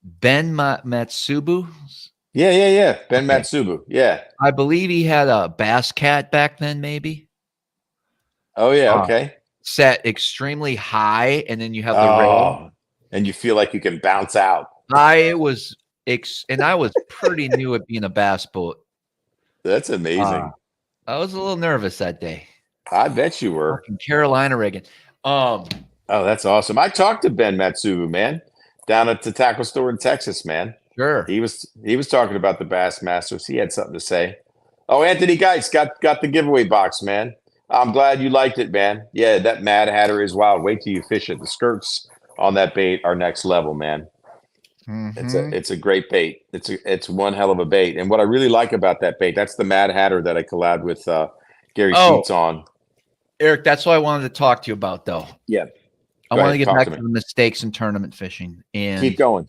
Ben Matsubu. Yeah. Ben Matsubu. Yeah. I believe he had a Bass Cat back then, maybe. Oh, yeah. Okay. Set extremely high, and then you have the rail. And you feel like you can bounce out. I was pretty new at being a bass boat. That's amazing. I was a little nervous that day. I bet you were. Fucking Carolina rigging. Oh, that's awesome. I talked to Ben Matsubu, man, down at the tackle store in Texas, man. Sure. He was talking about the Bassmasters. He had something to say. Oh, Anthony Geitz got the giveaway box, man. I'm glad you liked it, man. Yeah, that Mad Hatter is wild. Wait till you fish it. The skirts on that bait are next level, man. Mm-hmm. It's a great bait. It's one hell of a bait. And what I really like about that bait, that's the Mad Hatter that I collabed with Gary Sheets on. Eric, that's what I wanted to talk to you about, though. Yeah. I want to get back to the mistakes in tournament fishing, and keep going.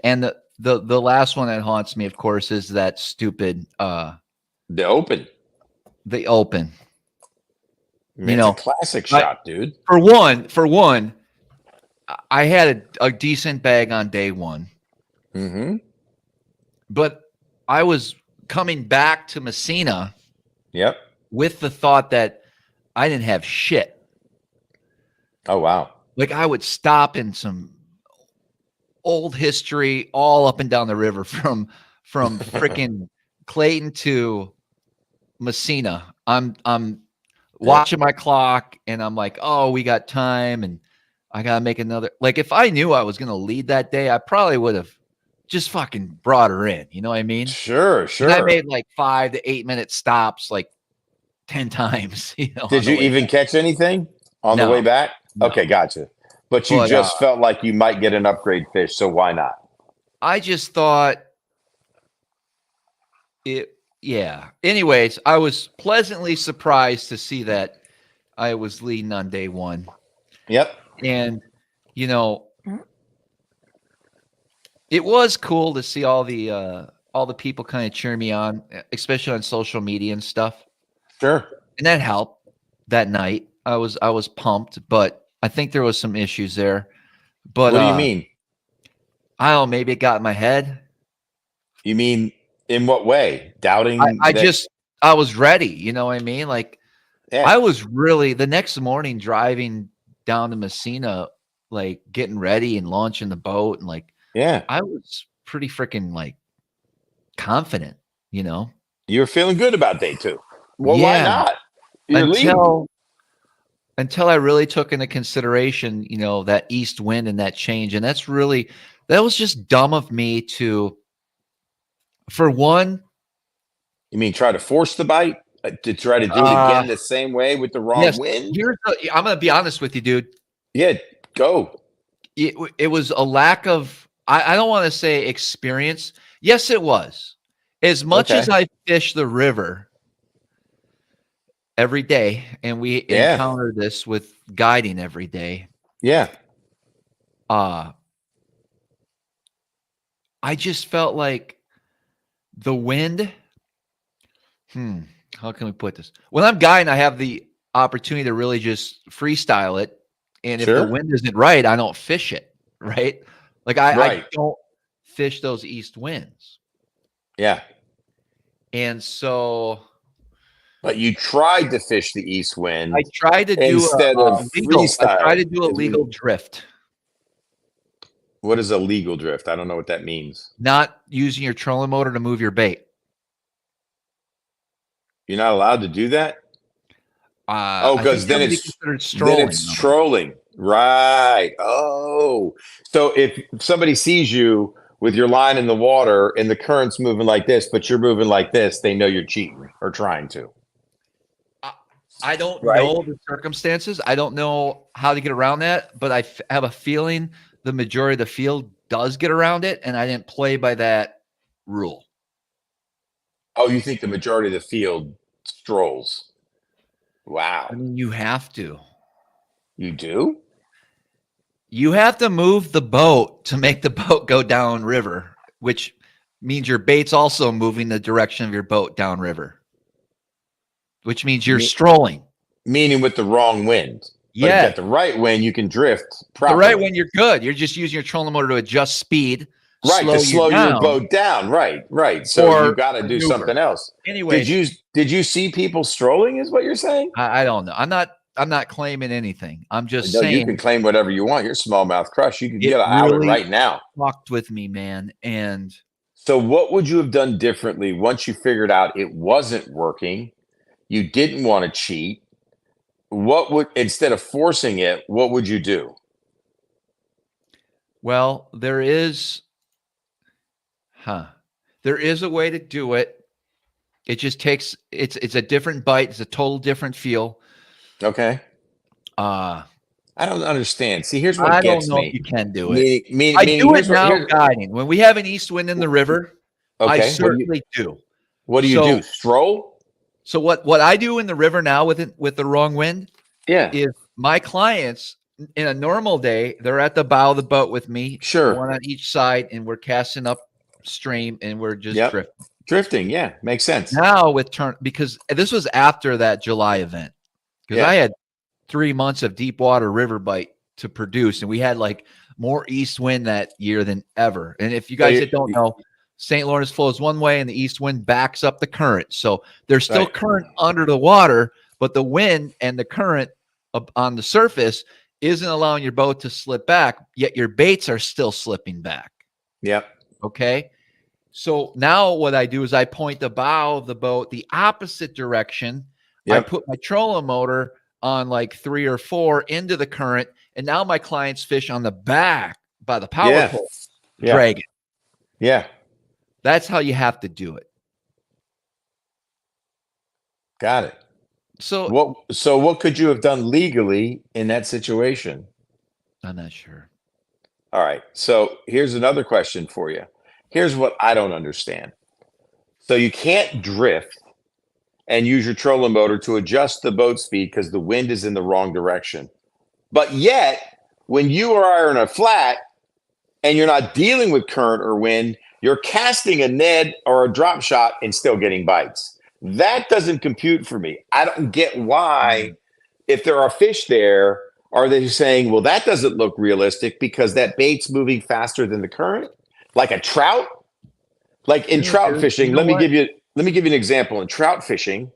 And the last one that haunts me, of course, is that stupid the Open. The Open. Man, it's a classic shot, dude. For one, I had a decent bag on day one. Mm-hmm. But I was coming back to Messina. Yep. With the thought that I didn't have shit. Oh, wow. Like, I would stop in some old history all up and down the river from freaking Clayton to Messina. I'm watching my clock, and I'm like, oh, we got time. And I got to make another. Like, if I knew I was going to lead that day, I probably would have just fucking brought her in. You know what I mean? Sure, And I sure. made like 5 to 8 minute stops, like 10 times. You know, on Did the you way even back. catch anything on the No, way back? no. Okay, gotcha. But you But just felt like you might get an upgrade fish, so why not? I just thought it. Yeah. Anyways, I was pleasantly surprised to see that I was leading on day one. Yep. And, you know, it was cool to see all the people kind of cheer me on, especially on social media and stuff. Sure. And that helped that night. I was pumped, but I think there was some issues there. But What do you mean? I don't know, maybe it got in my head. You mean in what way? Doubting I was ready, you know what I mean? Like yeah. I was really the next morning driving down to Messina, like getting ready and launching the boat, and like Yeah. I was pretty freaking like confident, you know. You were feeling good about day 2. Well, why Yeah. not? You're leading. Until I really took into consideration, you know, that east wind and that change. And that was just dumb of me to, for one. You mean try to force the bite? To try to do it again the same way with the wrong Yes, wind? I'm going to be honest with you, dude. Yeah, go. It was a lack of, I don't want to say experience. Yes, it was. As much as I fish the river every day, and we encounter this with guiding every day. Yeah. I just felt like the wind. How can we put this? When I'm guiding, I have the opportunity to really just freestyle it. And if the wind isn't right, I don't fish it. Right. Like I don't fish those east winds. Yeah. And so. But you tried to fish the east wind. I tried to do instead of freestyle. I tried to do a legal drift. What is a legal drift? I don't know what that means. Not using your trolling motor to move your bait. You're not allowed to do that? Because then it's trolling. Right. Oh. So if somebody sees you with your line in the water and the current's moving like this, but you're moving like this, they know you're cheating or trying to. I don't know the circumstances. I don't know how to get around that, but I have a feeling the majority of the field does get around it, and I didn't play by that rule. Oh, you think the majority of the field strolls? Wow. I mean, you have to. You do? You have to move the boat to make the boat go down river, which means your bait's also moving the direction of your boat downriver, which means you're strolling. Meaning with the wrong wind. Yeah. But if you get the right wind, you can drift properly. The right wind, you're good. You're just using your trolling motor to adjust speed. Right, to slow your boat down. Right. So you got to do something else. Anyway, did you see people strolling? Is what you're saying? I don't know. I'm not claiming anything. I'm just saying you saying can claim whatever you want. You're Smallmouth Crush. You can get out right now. Fucked with me, man. And so, what would you have done differently once you figured out it wasn't working? You didn't want to cheat. Instead of forcing it, what would you do? Well, there is a way to do it. It just takes it's a different bite. It's a total different feel. Okay. I don't understand. See, here's what gets me. I don't know if you can do it. I do it now guiding. When we have an east wind in the river, I certainly do. What do you do? Stroll? So what I do in the river now with the wrong wind is my clients in a normal day, they're at the bow of the boat with me, one on each side, and we're casting upstream and we're just drifting. Drifting, yeah, makes sense. Now because this was after that July event, because I had 3 months of deep water river bite to produce, and we had like more east wind that year than ever. And if you guys that don't know, St. Lawrence flows one way and the east wind backs up the current. So there's still current under the water, but the wind and the current on the surface isn't allowing your boat to slip back, yet your baits are still slipping back. Yep. Okay. So now what I do is I point the bow of the boat the opposite direction. I put my trolling motor on like 3 or 4 into the current, And now my clients fish on the back by the power Yeah. pole, Yeah. dragging. Yeah. That's how you have to do it. Got it. So What could you have done legally in that situation? I'm not sure. All right. So here's another question for you. Here's what I don't understand. So you can't drift and use your trolling motor to adjust the boat speed because the wind is in the wrong direction. But yet, when you are on a flat and you're not dealing with current or wind, you're casting a Ned or a drop shot and still getting bites. That doesn't compute for me. I don't get why, if there are fish there, are they saying, well, that doesn't look realistic because that bait's moving faster than the current? Like a trout? Like in trout fishing, let me give you an example. In trout fishing,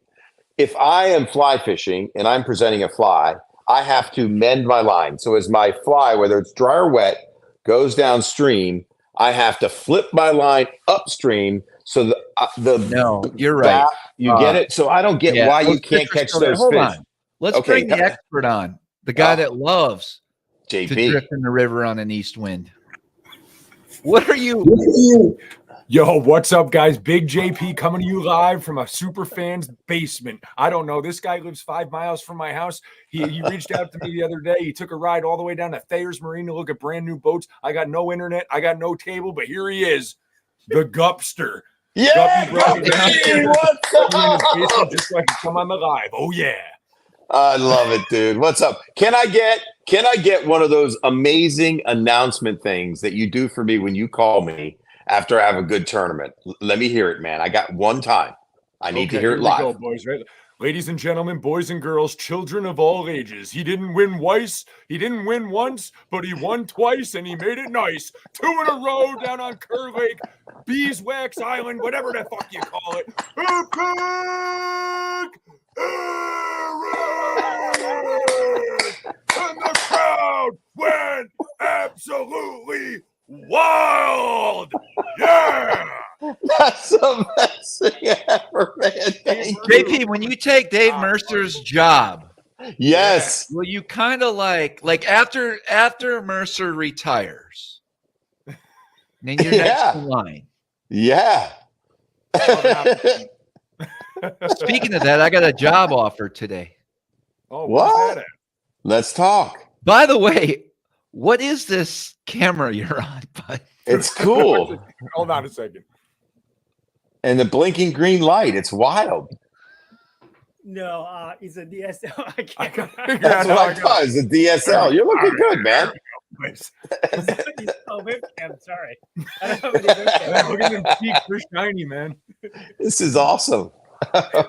if I am fly fishing and I'm presenting a fly, I have to mend my line. So as my fly, whether it's dry or wet, goes downstream, I have to flip my line upstream. So No, you're right. You get it? So I don't get why you can't catch those Hold fish. on. Let's bring the expert on. The guy that loves to drift in the river on an east wind. What are you? Yo, what's up, guys? Big JP coming to you live from a super fan's basement. I don't know. This guy lives 5 miles from my house. He reached out to me the other day. He took a ride all the way down to Thayer's Marine to look at brand new boats. I got no internet. I got no table, but here he is, the Gupster. Yeah, Guppy, what's up? Just so I can come on the live. Oh yeah. I love it, dude. What's up? Can I get one of those amazing announcement things that you do for me when you call me after I have a good tournament? Let me hear it, man. I got one time. I need to hear it live. Here we go, boys, right? Ladies and gentlemen, boys and girls, children of all ages. He didn't win twice. He didn't win once, but he won twice, and he made it nice. 2 in a row down on Kerr Lake, Beeswax Island, whatever the fuck you call it. Epic and the crowd went absolutely wild. Yeah. That's the best thing ever, man. JP, when you take Dave Mercer's job, yes, will you kind of like after Mercer retires, then you're next in line? Yeah. Speaking of that, I got a job offer today. Oh, what? Let's talk. By the way, what is this camera you're on, bud? It's cool. Hold on a second. And the blinking green light. It's wild. No, it's a DSL. I can't. That's what I thought. It's a DSL. You're looking good, man. It's a webcam. Sorry. I don't have any webcam. Look at them cheeks. They're shiny, man. This is awesome. So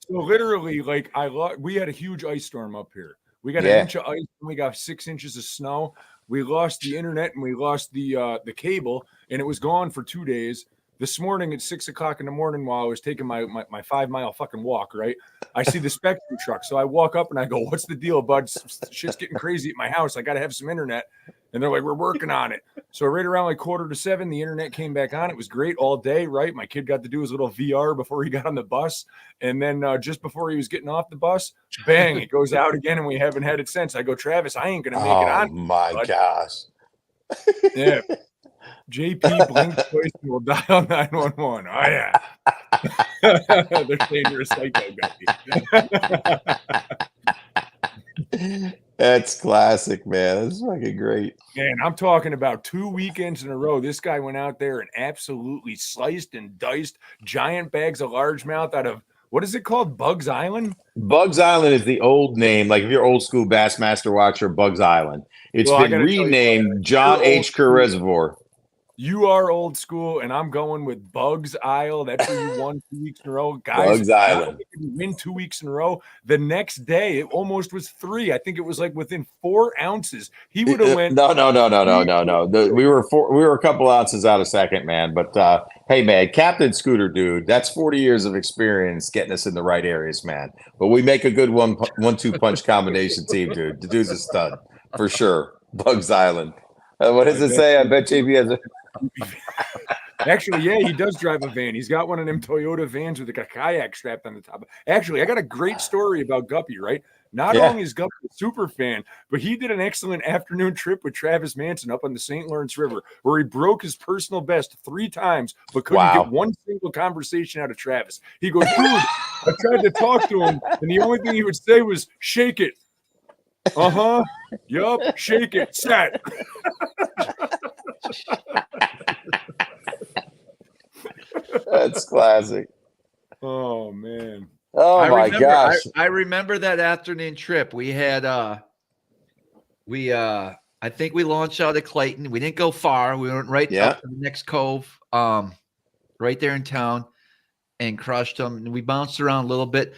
literally, like we had a huge ice storm up here. We got an inch of ice and we got 6 inches of snow. We lost the internet and we lost the cable, and it was gone for 2 days. This morning at 6 o'clock in the morning, while I was taking my 5 mile fucking walk, right, I see the Spectrum truck. So I walk up and I go, "What's the deal, bud? Shit's getting crazy at my house. I got to have some internet." And they're like, "We're working on it." So right around like 6:45, the internet came back on. It was great all day, right? My kid got to do his little VR before he got on the bus. And then just before he was getting off the bus, bang, it goes out again, and we haven't had it since. I go, "Travis, I ain't going to make it on." Oh, my gosh. Yeah. JP blinked twice and will dial 911. Oh, yeah. They're saying you're a psycho, Guppy. That's classic, man. That's fucking great. Man, I'm talking about 2 weekends in a row. This guy went out there and absolutely sliced and diced giant bags of largemouth out of, what is it called? Bugs Island? Bugs Island is the old name. Like if you're old school Bassmaster watcher, Bugs Island. It's been renamed John H. Kerr Reservoir. You are old school, and I'm going with Bugs Isle. That's where you won 2 weeks in a row. Guys, Bugs Island. You win 2 weeks in a row. The next day, it almost was 3. I think it was like within 4 ounces. He would have went. No. We were a couple ounces out of second, man. But hey, man, Captain Scooter, dude, that's 40 years of experience getting us in the right areas, man. But we make a good 1-2 punch combination team, dude. The dude's a stud for sure. Bugs Island. What does it say? I bet JP has a. Actually, yeah, he does drive a van. He's got one of them Toyota vans with a kayak strapped on the top. Actually, I got a great story about Guppy, right? Not Yeah. only is Guppy a super fan, but he did an excellent afternoon trip with Travis Manson up on the St. Lawrence River, where he broke his personal best 3 times, but couldn't Wow. get one single conversation out of Travis. He goes, dude, I tried to talk to him, and the only thing he would say was, shake it. Uh-huh. Yup, shake it. Set. That's classic. Oh, man. Oh my gosh. I remember that afternoon trip. We had I think we launched out of Clayton. We didn't go far. We went right Yeah. up to the next cove, right there in town, and crushed them. And we bounced around a little bit.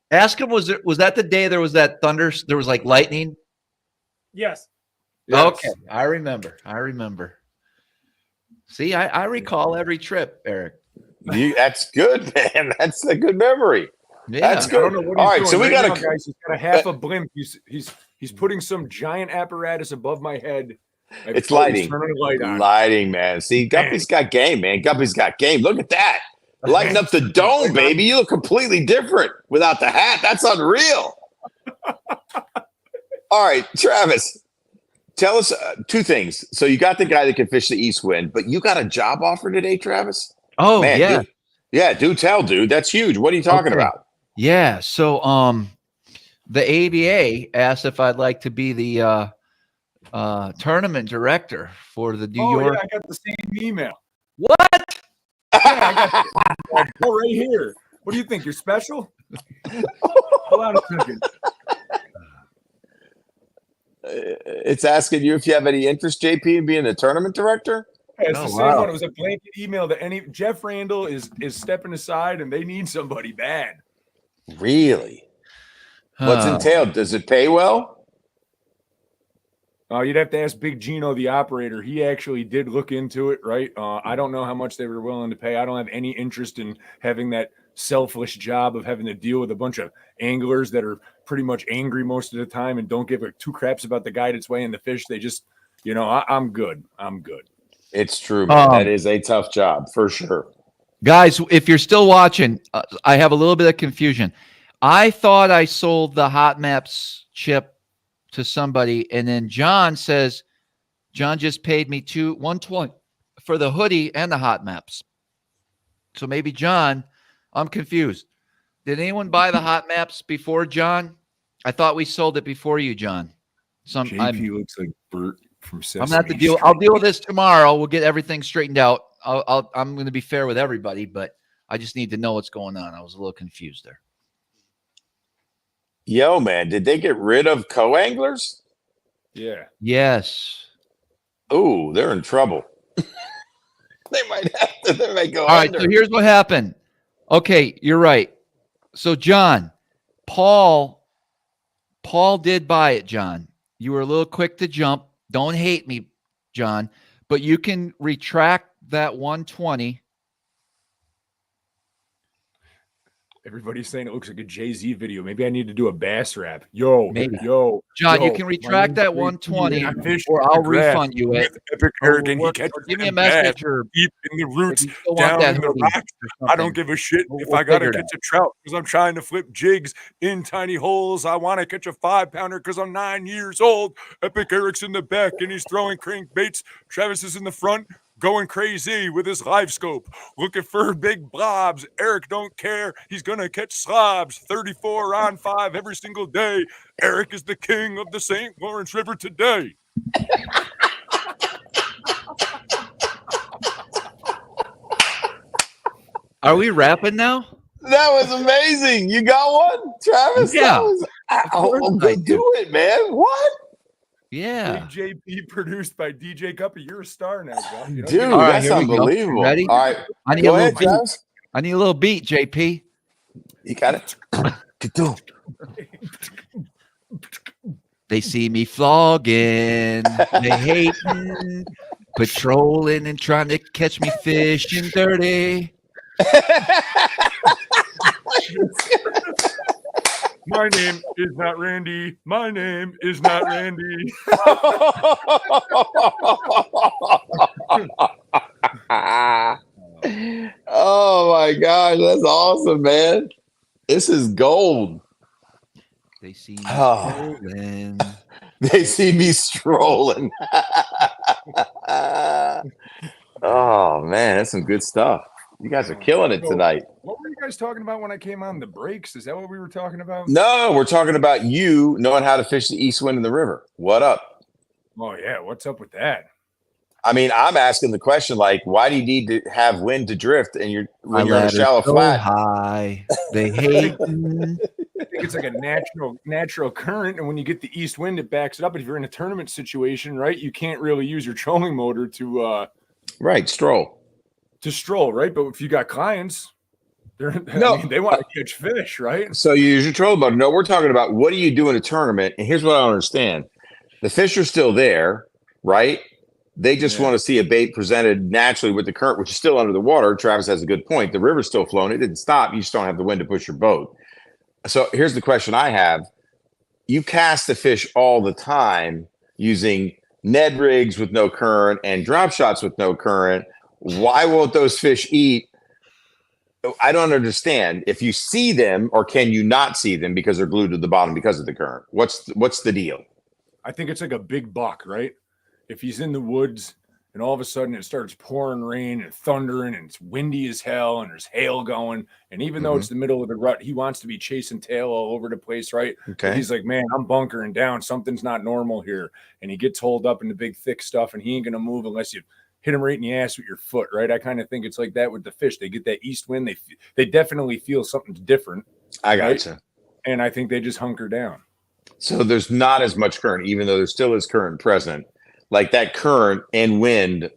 Ask him, was that the day there was that thunder? There was like lightning. Yes. Yes. Okay, I remember. See, I recall every trip, Eric. That's good, man. That's a good memory. Yeah. That's I good. don't know what All he's right, doing so we right got now, to guys. He's got a half a blimp. He's putting some giant apparatus above my head. It's He's lighting. turning a light on. Lighting, man. See, Guppy's got game, man. Guppy's got game. Look at that. Lighting up the dome, baby. You look completely different without the hat. That's unreal. All right, Travis, tell us 2 things. So you got the guy that can fish the east wind, but you got a job offer today, Travis? Oh, Man, yeah. do tell, dude. That's huge. What are you talking Okay. about? Yeah. So the ABA asked if I'd like to be the tournament director for the New York. Yeah, I got the same email. What? Yeah, I got go right here. What do you think? You're special? Hold on a second. It's asking you if you have any interest, JP, in being a tournament director? Yeah, it's Oh, the same wow. one. It was a blanket email that Jeff Randall is stepping aside, and they need somebody bad. Really? What's entailed? Does it pay well? You'd have to ask Big Gino, the operator. He actually did look into it, right? I don't know how much they were willing to pay. I don't have any interest in having that selfless job of having to deal with a bunch of anglers that are pretty much angry most of the time and don't give a 2 craps about the guy that's weighing the fish. They just, I'm good. I'm good. It's true, man. That is a tough job for sure. Guys, if you're still watching, I have a little bit of confusion. I thought I sold the Hot Maps chip to somebody, and then John says John just paid me $120 for the hoodie and the Hot Maps. So maybe John, I'm confused. Did anyone buy the Hot Maps before John? I thought we sold it before you, John. JP looks like Bert from Sesame I'm gonna have to deal. Street. I'll deal with this tomorrow. We'll get everything straightened out. I'm going to be fair with everybody, but I just need to know what's going on. I was a little confused there. Yo, man, did they get rid of co-anglers? Yeah. Yes. Ooh, they're in trouble. They might have to. They might go All right. under. So here's what happened. Okay, you're right. So John, Paul did buy it. John, you were a little quick to jump. Don't hate me, John, but you can retract that 120. Everybody's saying it looks like a Jay-Z video. Maybe I need to do a bass rap. Yo, Maybe. yo. John, you yo, can my retract name's that JP, 120, and I fish or in the I'll grass refund you it. with Epic Eric, and he Or catches give me a them bass message, or deep in the if roots, you still want down that in the hoodie rocks. or I don't something. give a shit if We'll I gotta figure it catch a trout because I'm trying to flip jigs in tiny holes. I want to catch a 5-pounder because I'm 9 years old. Epic Eric's in the back and he's throwing crankbaits. Travis is in the front, going crazy with his live scope, looking for big blobs. Eric don't care. He's gonna catch slobs. 34 on 5 every single day. Eric is the king of the St. Lawrence River today. Are we rapping now? That was amazing. You got one, Travis? Yeah. Oh, good do it, man. What? Yeah. Big JP produced by DJ Guppy. You're a star now, Gup. You know? Dude, All right, that's here we go. unbelievable. Ready? All right. I need Go a ahead, little beat. Travis. I need a little beat, JP. You got it. They see me flogging, they hating, patrolling and trying to catch me fishing dirty. My name is not Randy. My name is not Randy. Oh my gosh, that's awesome, man. This is gold. They see me Oh. strolling. They see me strolling. Oh man, that's some good stuff. You guys are killing it tonight. What were you guys talking about when I came on the breaks? Is that what we were talking about? No, we're talking about you knowing how to fish the east wind in the river. What up? Oh yeah, what's up with that? I mean, I'm asking the question like, why do you need to have wind to drift and when you're in a shallow so flat? High. They hate. I think it's like a natural current, and when you get the east wind, it backs it up. If you're in a tournament situation, right, you can't really use your trolling motor to stroll, right? But if you got clients, they want to catch fish, right? So you use your trolling motor. No, we're talking about what do you do in a tournament? And here's what I don't understand: the fish are still there, right? They just want to see a bait presented naturally with the current, which is still under the water. Travis has a good point. The river's still flowing. It didn't stop. You just don't have the wind to push your boat. So here's the question I have. You cast the fish all the time using Ned rigs with no current and drop shots with no current. Why won't those fish eat? I don't understand. If you see them, or can you not see them because they're glued to the bottom because of the current? What's the deal? I think it's like a big buck, right? If he's in the woods and all of a sudden it starts pouring rain and thundering and it's windy as hell and there's hail going, and even though it's the middle of the rut, he wants to be chasing tail all over the place, right? Okay. But he's like, man, I'm bunkering down. Something's not normal here. And he gets holed up in the big thick stuff, and he ain't going to move unless you hit him right in the ass with your foot, right? I kind of think it's like that with the fish. They get that east wind. They definitely feel something different. I got you. And I think they just hunker down. So there's not as much current, even though there still is current present. Like that current and wind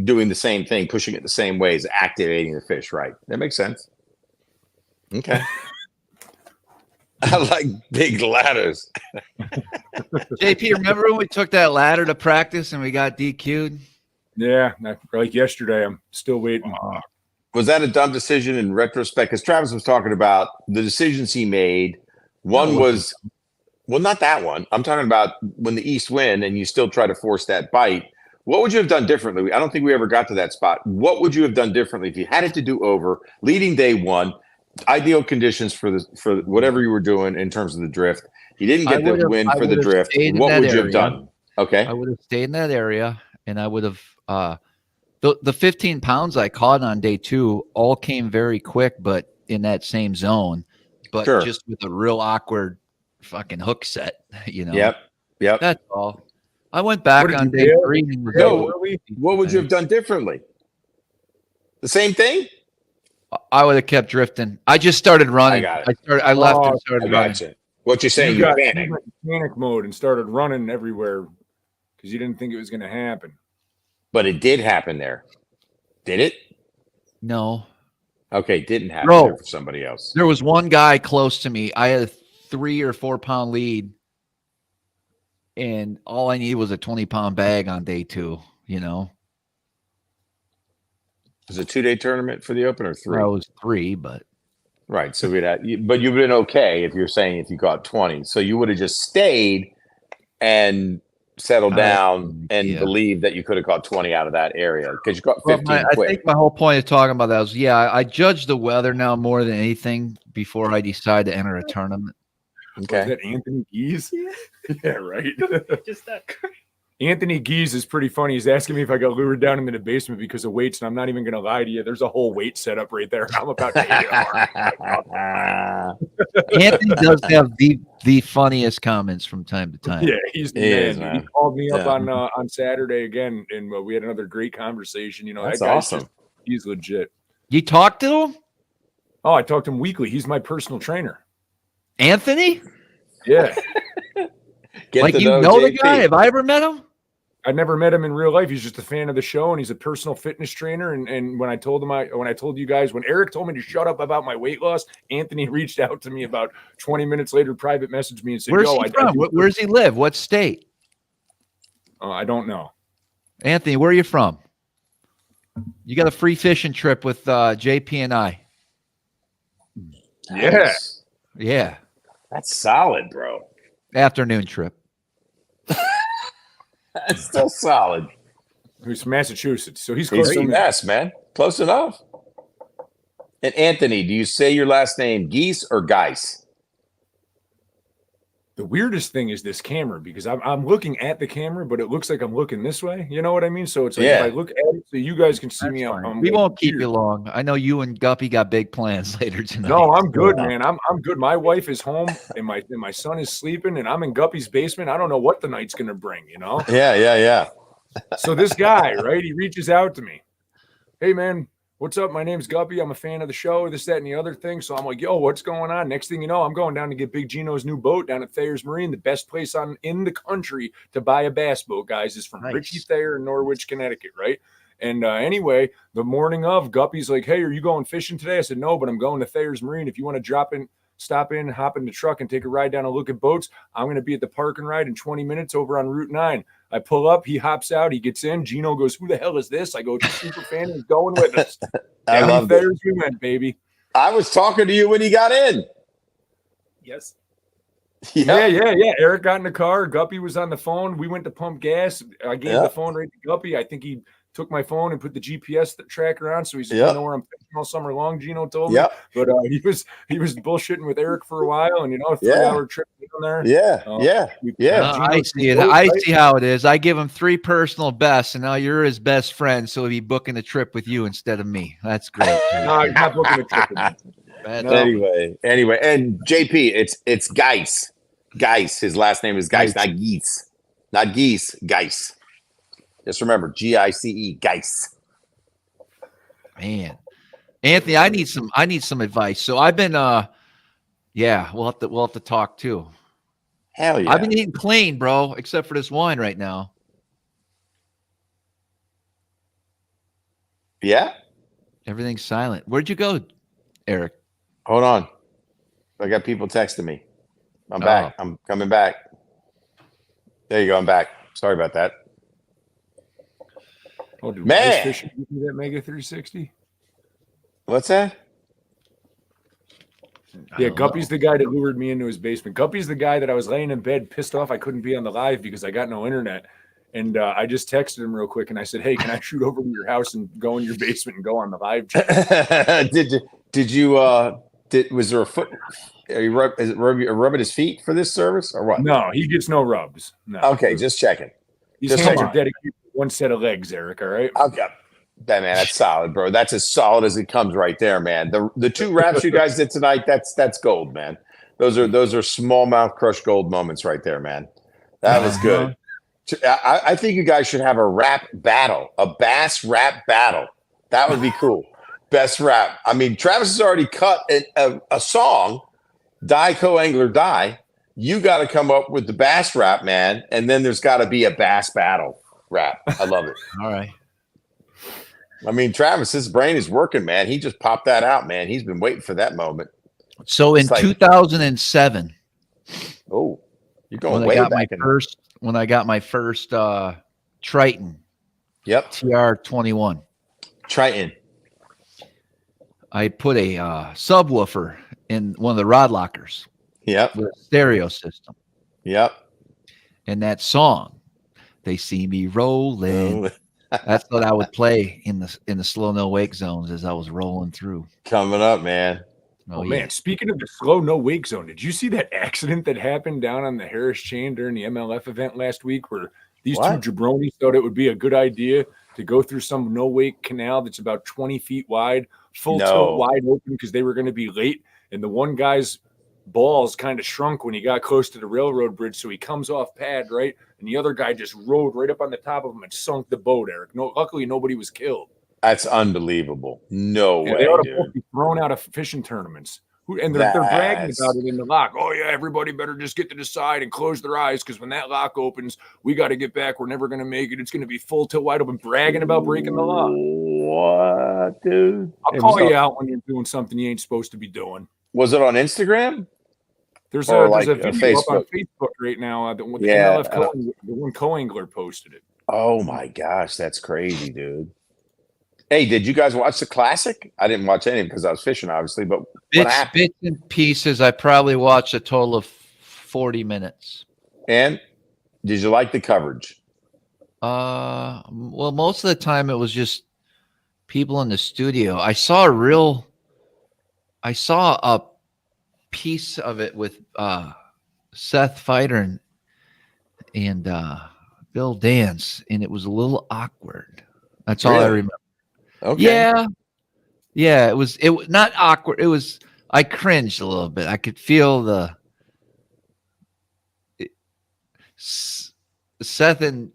doing the same thing, pushing it the same way is activating the fish, right? That makes sense. Okay. I like big ladders. JP, remember when we took that ladder to practice and we got DQ'd? Yeah, like yesterday. I'm still waiting. Was that a dumb decision in retrospect? Because Travis was talking about the decisions he made. One was, well, not that one. I'm talking about when the east wind and you still try to force that bite. What would you have done differently? I don't think we ever got to that spot. What would you have done differently if you had it to do over, leading day one, ideal conditions for whatever you were doing in terms of the drift? You didn't get the wind for the drift. What would you have done? Okay. I would have stayed in that area, and I would have the 15 pounds I caught on day two all came very quick, but in that same zone, but just with a real awkward fucking hook set, you know. Yep. That's all. I went back on day three. What would you have done differently? The same thing? I would have kept drifting. I just started running. I left and started running. What you're saying? You got panic mode and started running everywhere because you didn't think it was going to happen. But it did happen there. Did it? No. Okay, didn't happen there for somebody else. There was one guy close to me. I had a 3 or 4 pound lead, and all I needed was a 20-pound bag on day two, you know. Was it a 2-day tournament for the Open or 3? I was 3, but right. So but you've been okay if you're saying if you got 20. So you would have just stayed and settled down and believed that you could have caught 20 out of that area because you got 15 quick. I think my whole point of talking about that was, I judge the weather now more than anything before I decide to enter a tournament. Okay. Was that Anthony Gies? Yeah, right. Just that. Anthony Gies is pretty funny. He's asking me if I got lured down into the basement because of weights, and I'm not even going to lie to you. There's a whole weight setup right there. I'm about to Anthony does have the funniest comments from time to time. Yeah, he's the man. He called me up on Saturday again, and we had another great conversation. You know, that's that guy's awesome. He's legit. You talked to him? Oh, I talk to him weekly. He's my personal trainer. Anthony? Yeah. Like, you know the guy? Have I ever met him? I never met him in real life. He's just a fan of the show, and he's a personal fitness trainer. And when I told you guys, when Eric told me to shut up about my weight loss, Anthony reached out to me about 20 minutes later, private messaged me and said, "Where's he from? Where's he live? What state?" I don't know. Anthony, where are you from? You got a free fishing trip with JP and I. Yeah. That's solid, bro. Afternoon trip. That's still solid. He's from Massachusetts, so he's close to Mass, man. Close enough. And Anthony, do you say your last name Geese or Geis? The weirdest thing is this camera, because I'm looking at the camera, but it looks like I'm looking this way. You know what I mean? So it's like if I look at it, so you guys can see That's me. fine. We won't keep you long. I know you and Guppy got big plans later tonight. No, I'm good, man. I'm good. My wife is home, and my son is sleeping, and I'm in Guppy's basement. I don't know what the night's gonna bring. You know? Yeah. So this guy, right? He reaches out to me. Hey, man. What's up? My name's Guppy. I'm a fan of the show, this, that, and the other thing. So I'm like, yo, what's going on? Next thing you know, I'm going down to get Big Gino's new boat down at Thayer's Marine. The best place in the country to buy a bass boat, guys, is from Richie Thayer in Norwich, Connecticut, right? And anyway, the morning of, Guppy's like, hey, are you going fishing today? I said, no, but I'm going to Thayer's Marine. If you want to stop in, hop in the truck and take a ride down and look at boats, I'm going to be at the park and ride in 20 minutes over on Route 9. I pull up, he hops out, he gets in. Gino goes, who the hell is this? I go, it's a super fan. He's going with us. I love Thayer's we went, baby. I was talking to you when he got in. Yes. Yeah. Eric got in the car. Guppy was on the phone. We went to pump gas. I gave the phone right to Guppy. I think he took my phone and put the GPS tracker on, so he said, "You know where I'm fishing all summer long." Gino told me. But he was bullshitting with Eric for a while, and 3-hour trip down there. I see it. I see how it is. I give him 3 personal bests, and now you're his best friend, so he'll be booking a trip with you instead of me. That's great. No, he's not booking a trip with me. Anyway, and JP, it's Geis. Geis. His last name is Geis, not Geese. Not Geese, Geis. Just remember, Gice, Geis. Man, Anthony, I need some advice. So I've been, we'll have to talk too. Hell yeah! I've been eating clean, bro, except for this wine right now. Yeah, everything's silent. Where'd you go, Eric? Hold on, I got people texting me. I'm back. I'm coming back. There you go. I'm back. Sorry about that. Oh, dude, man, fishing give me that Mega 360. What's that? Yeah, Guppy's the guy that lured me into his basement. Guppy's the guy that I was laying in bed, pissed off I couldn't be on the live because I got no internet. And I just texted him real quick and I said, "Hey, can I shoot over to your house and go in your basement and go on the live chat?" Was there a foot? Are you rubbing his feet for this service or what? No, he gets no rubs. No. Okay, just checking. These hands are dedicated to one set of legs, Eric. All right. Okay. Man, that's solid, bro. That's as solid as it comes right there, man. The 2 raps you guys did tonight, that's gold, man. Those are smallmouth crush gold moments right there, man. That was good. I think you guys should have a rap battle, a bass rap battle. That would be cool. Best rap. I mean, Travis has already cut a song, Die Co-Angler Die. You got to come up with the bass rap, man. And then there's got to be a bass battle rap. I love it. All right. I mean, Travis, his brain is working, man. He just popped that out, man. He's been waiting for that moment. So in 2007, you're going way back. When I got my first Triton. Yep. TR21. Triton. I put a subwoofer in one of the rod lockers. Yep. With a stereo system. Yep. And that song, They See Me Rolling. That's what I would play in the slow no wake zones as I was rolling through. Coming up, man. Oh man, speaking of the slow no wake zone, did you see that accident that happened down on the Harris Chain during the MLF event last week where these 2 jabronis thought it would be a good idea to go through some no wake canal that's about 20 feet wide, full tilt wide open because they were going to be late, and the one guy's balls kind of shrunk when he got close to the railroad bridge, so he comes off pad, right? And the other guy just rode right up on the top of him and sunk the boat, Eric. Luckily nobody was killed. That's unbelievable. No way, they ought dude. to be thrown out of fishing tournaments. And they're bragging about it in the lock. Oh yeah, everybody better just get to the side and close their eyes because when that lock opens, we got to get back. We're never going to make it. It's going to be full tilt wide open. Bragging about breaking the law. What, dude? I'll call you out when you're doing something you ain't supposed to be doing. Was it on Instagram? There's a video up on Facebook right now. The one co-angler posted it. Oh my gosh, that's crazy, dude. Hey, did you guys watch the classic? I didn't watch any because I was fishing, obviously. But bits and pieces. I probably watched a total of 40 minutes. And did you like the coverage? Well, most of the time it was just people in the studio. I saw a piece of it with Seth Fighter and Bill Dance, and it was a little awkward. That's all I Really? remember. Okay. Yeah. It was not awkward. It was. I cringed a little bit. I could feel Seth and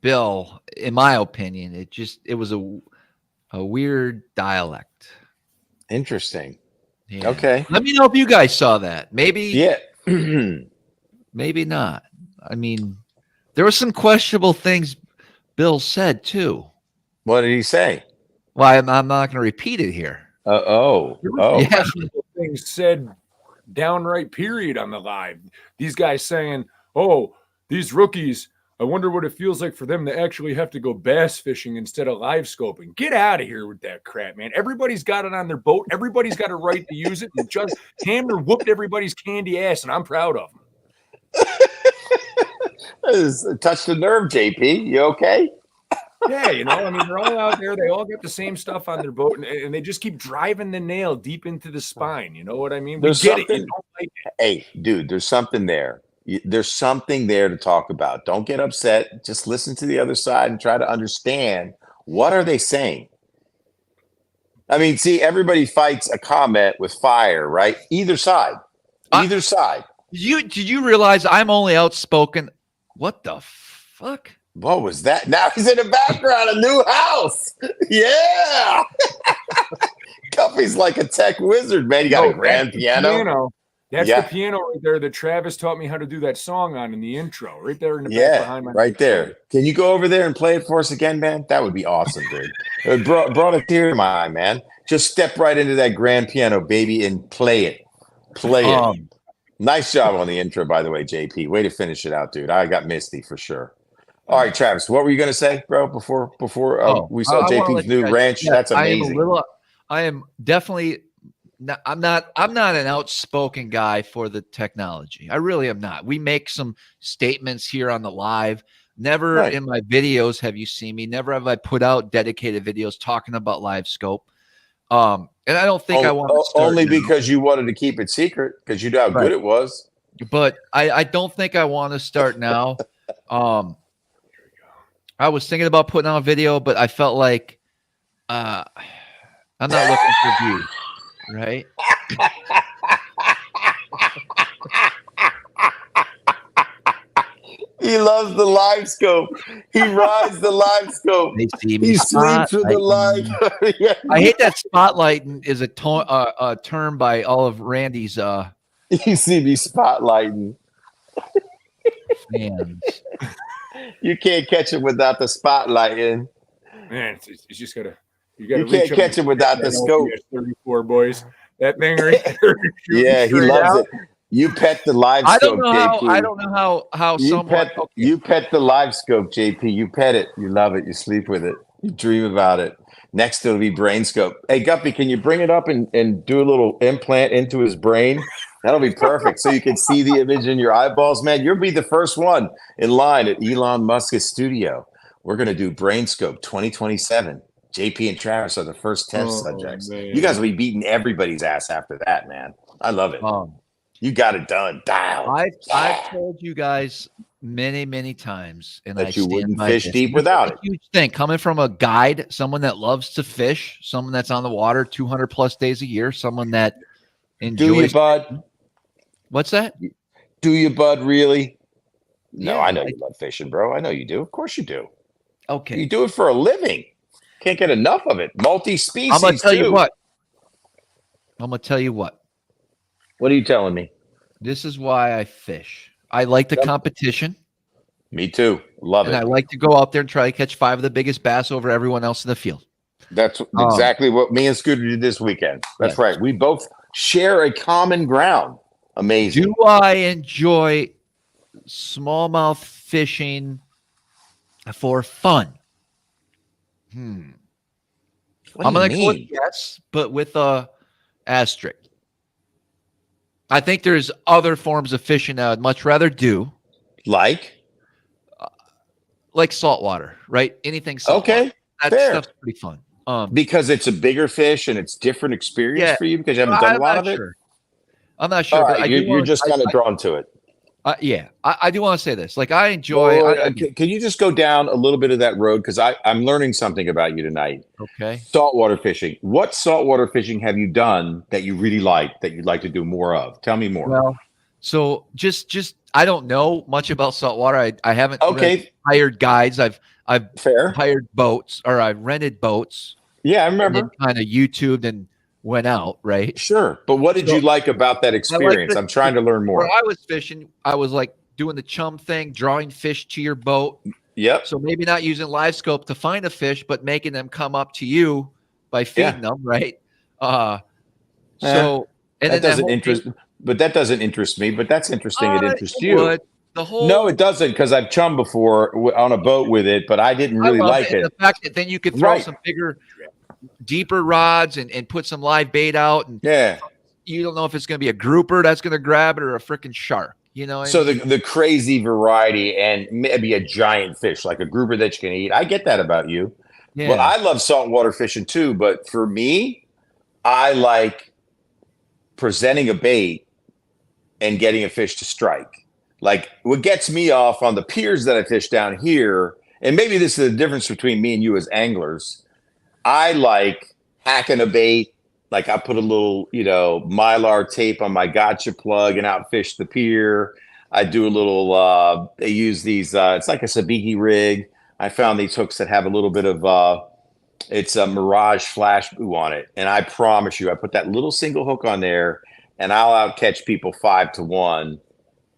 Bill, in my opinion, it was a weird dialect. Interesting. Yeah. Okay. Let me know if you guys saw that. Maybe. Yeah. Maybe not. I mean, there were some questionable things Bill said too. What did he say? Well, I'm not going to repeat it here. Oh. Yeah. Things said downright period on the live. These guys saying, "Oh, these rookies, I wonder what it feels like for them to actually have to go bass fishing instead of live scoping." Get out of here with that crap, man. Everybody's got it on their boat. Everybody's got a right to use it. And just Hammer whooped everybody's candy ass, and I'm proud of him. Touched the nerve, JP. You okay? Yeah, I mean, they're all out there. They all got the same stuff on their boat, and they just keep driving the nail deep into the spine. You know what I mean? We There's get it. You something- don't like it. Hey, dude, there's something there. There's something there to talk about. Don't get upset. Just listen to the other side and try to understand what are they saying. I mean, see, everybody fights a comment with fire, right? Either side. Either side. Did you realize I'm only outspoken? What the fuck? What was that? Now he's in the background, a new house. Yeah. Guppy's like a tech wizard, man. You got a grand piano. That's Yeah. the piano right there that Travis taught me how to do that song on in the intro. Right there in the back Yeah, behind my right there. Can you go over there and play it for us again, man? That would be awesome, dude. It brought a tear to my eye, man. Just step right into that grand piano, baby, and play it. Play it. Nice job on the intro, by the way, JP. Way to finish it out, dude. I got misty for sure. All right, Travis, what were you going to say, bro? Before we saw I wanna JP's let new you guys- ranch, yeah, that's amazing. I am definitely. I'm not an outspoken guy for the technology. I really am not. We make some statements here on the live. Never Right. in my videos have you seen me. Never have I put out dedicated videos talking about live scope. And I don't think I want to start only now. because you wanted to keep it secret because you knew how good it was. But I don't think I want to start now. I was thinking about putting out a video, but I felt like I'm not looking for views, right? He loves the live scope. He rides the live scope. They see me He sleeps with the live. Yeah. I hate that spotlighting is a term by all of Randy's You see me spotlighting. fans. You can't catch him without the spotlighting. Man, it's just gotta. You can't catch him without the scope. 34 boys. That thing right there. Yeah, he loves it. You pet the live I scope, don't know how. JP. I don't know how someone. You pet the live scope, JP. You pet it. You love it. You sleep with it. You dream about it. Next, it'll be brain scope. Hey, Guppy, can you bring it up and do a little implant into his brain? That'll be perfect. So you can see the image in your eyeballs, man. You'll be the first one in line at Elon Musk's studio. We're going to do Brain Scope 2027. JP and Travis are the first test subjects. Man. You guys will be beating everybody's ass after that, man. I love it. You got it done. Dial. I've told you guys many times, and That I you stand wouldn't by fish this. deep without It's it. a huge thing coming from a guide, someone that loves to fish, someone that's on the water 200 plus days a year, someone that enjoys. Do you, bud? What's that? Do you, bud? Really? No, Yeah, I know you love fishing, bro. I know you do. Of course you do. Okay. You do it for a living. Can't get enough of it. Multi-species. I'm gonna tell you too. what. I'm gonna tell you what. What are you telling me? This is why I fish. I like the competition, Me too. Love and it. I like to go out there and try to catch 5 of the biggest bass over everyone else in the field. That's exactly what me and Scooter did this weekend. That's Yeah. right. We both share a common ground. Amazing. Do I enjoy smallmouth fishing for fun? What I'm do you gonna go with mean? yes, but with a asterisk. I think there's other forms of fishing that I'd much rather do, Like? saltwater, right? Anything saltwater. Okay. That fair. stuff's pretty fun. Because it's a bigger fish and it's different experience Yeah. for you because you haven't done a lot of it. Sure. I'm not sure, All but right, I do you're wanna- just kind of drawn to it. Yeah, I do want to say this. Like, I enjoy. Can you just go down a little bit of that road? Because I'm learning something about you tonight. Okay. Saltwater fishing. What saltwater fishing have you done that you really like, that you'd like to do more of? Tell me more. Well, so just I don't know much about saltwater. I haven't Okay. hired guides. I've Fair. hired boats, or I've rented boats. Yeah, I And remember. then kind of YouTubed and went out, right? Sure. But what did So- you like about that experience? I'm trying to learn more. Where I was fishing, I was like doing the chum thing, drawing fish to your boat. Yep. So maybe not using live scope to find a fish, but making them come up to you by feeding them, right? So and that then doesn't interest, but that doesn't interest me. But that's interesting. It interests you. Would. The whole No, it doesn't, because I've chummed before on a boat with it, but I didn't really love like it. The fact that then you could throw Right. some bigger, deeper rods and put some live bait out, and Yeah. you don't know if it's going to be a grouper that's going to grab it or a freaking shark. You know, So the crazy variety, and maybe a giant fish like a grouper that you can eat. I get that about you. yeah. Well, I love saltwater fishing too, but for me, I like presenting a bait and getting a fish to strike. Like, what gets me off on the piers that I fish down here, and maybe this is the difference between me and you as anglers, I like hacking a bait. Like, I put a little, Mylar tape on my gotcha plug and outfish the pier. I do a little, they use these, it's like a sabiki rig. I found these hooks that have a little bit of, it's a Mirage flash blue on it. And I promise you, I put that little single hook on there and I'll outcatch people 5-1.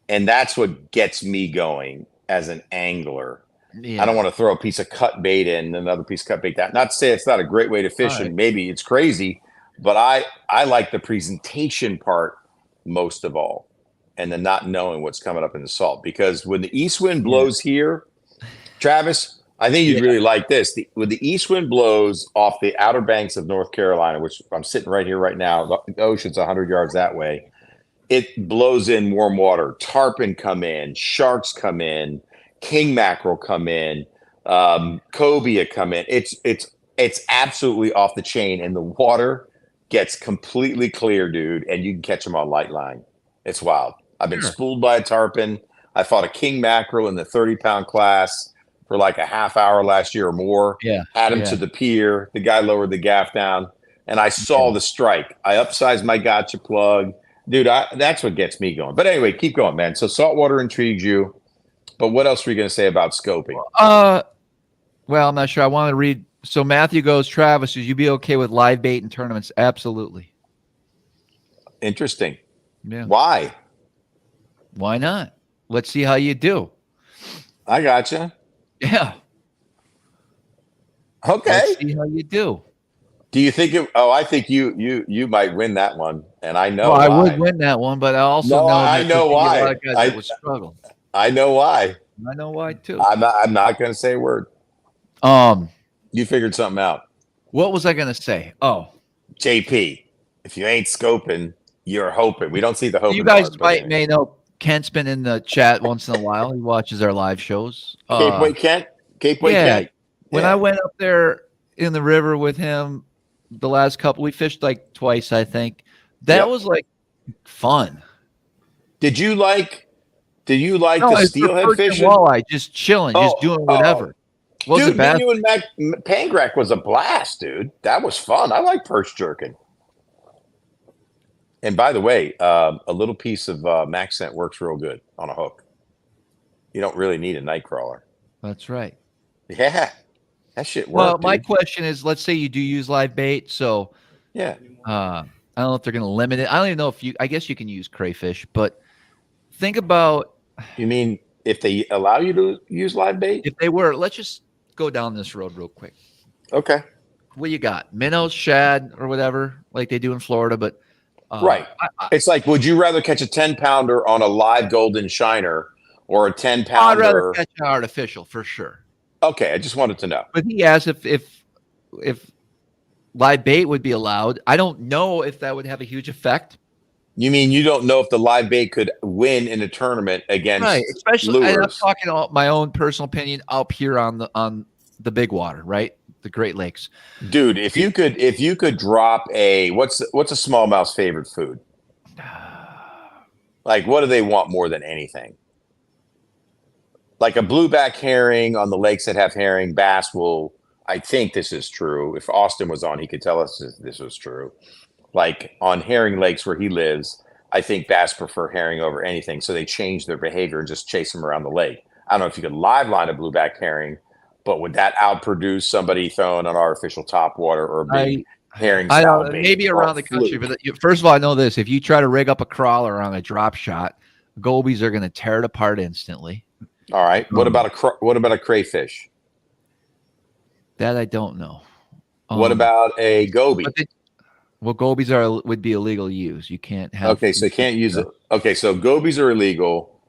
And that's what gets me going as an angler. Yeah. I don't want to throw a piece of cut bait in, another piece of cut bait out. Not to say it's not a great way to fish, and maybe it's crazy, but I like the presentation part most of all, and the not knowing what's coming up in the salt. Because when the east wind blows here, Travis, I think you'd really like this. When the east wind blows off the Outer Banks of North Carolina, which I'm sitting right here right now, the ocean's 100 yards that way, it blows in warm water. Tarpon come in, sharks come in, king mackerel come in, cobia come in. It's absolutely off the chain, and the water gets completely clear, dude, and you can catch them on light line. It's wild. I've been spooled by a tarpon. I fought a king mackerel in the 30-pound class for like a half hour last year or more. Yeah. Had him to the pier. The guy lowered the gaff down, and I saw the strike. I upsized my gotcha plug. Dude, that's what gets me going. But anyway, keep going, man. So saltwater intrigues you. But what else were you going to say about scoping? Well, I'm not sure. I want to read. So Matthew goes, Travis, would you be okay with live bait in tournaments? Absolutely. Interesting. Yeah. Why? Why not? Let's see how you do. I gotcha. Yeah. Okay. Let's see how you do. Do you think it? Oh, I think you might win that one, and I know. Well, why. I would win that one, but I also know I know why. A lot of guys that would struggle. I know why. I know why too. I'm not going to say a word. You figured something out. What was I going to say? Oh, JP, if you ain't scoping, you're hoping. We don't see the hope. You guys may know Kent's been in the chat once in a while. He watches our live shows. Cape Way Kent. Cape Way Kent. When I went up there in the river with him, the last couple, we fished like twice, I think. That was like fun. Did you like the steelhead fishing? Walleye, just chilling, just doing whatever. Dude, you and Mac Pangrac was a blast, dude. That was fun. I like perch jerking. And by the way, a little piece of Mac scent works real good on a hook. You don't really need a night crawler. That's right. Yeah, that shit works. Well, my question is, let's say you do use live bait, so yeah. I don't know if they're going to limit it. I don't even know if I guess you can use crayfish, but think about. You mean if they allow you to use live bait? If they were, let's just go down this road real quick. Okay. What you got? Minnows, shad, or whatever, like they do in Florida, but right. It's like, would you rather catch a 10-pounder on a live golden shiner or a 10-pounder? I'd rather catch an artificial for sure. Okay, I just wanted to know. But he asked if live bait would be allowed. I don't know if that would have a huge effect. You mean you don't know if the live bait could win in a tournament against especially lures? And I'm talking about my own personal opinion up here on the big water, right? The Great Lakes. Dude, if you could drop a what's a smallmouth's favorite food? Like, what do they want more than anything? Like a blueback herring on the lakes that have herring, bass will, I think this is true. If Austin was on, he could tell us this was true. Like on herring lakes where he lives, I think bass prefer herring over anything. So they change their behavior and just chase them around the lake. I don't know if you could live line a blueback herring, but would that outproduce somebody throwing an artificial top water or a big herring I style don't, bait maybe or around the country, fluke? but first of all, I know this: if you try to rig up a crawler on a drop shot, gobies are going to tear it apart instantly. All right. What about a crayfish? That I don't know. What about a goby? Well, gobies would be illegal use. You can't have. Okay, so you can't use it. Okay, so gobies are illegal.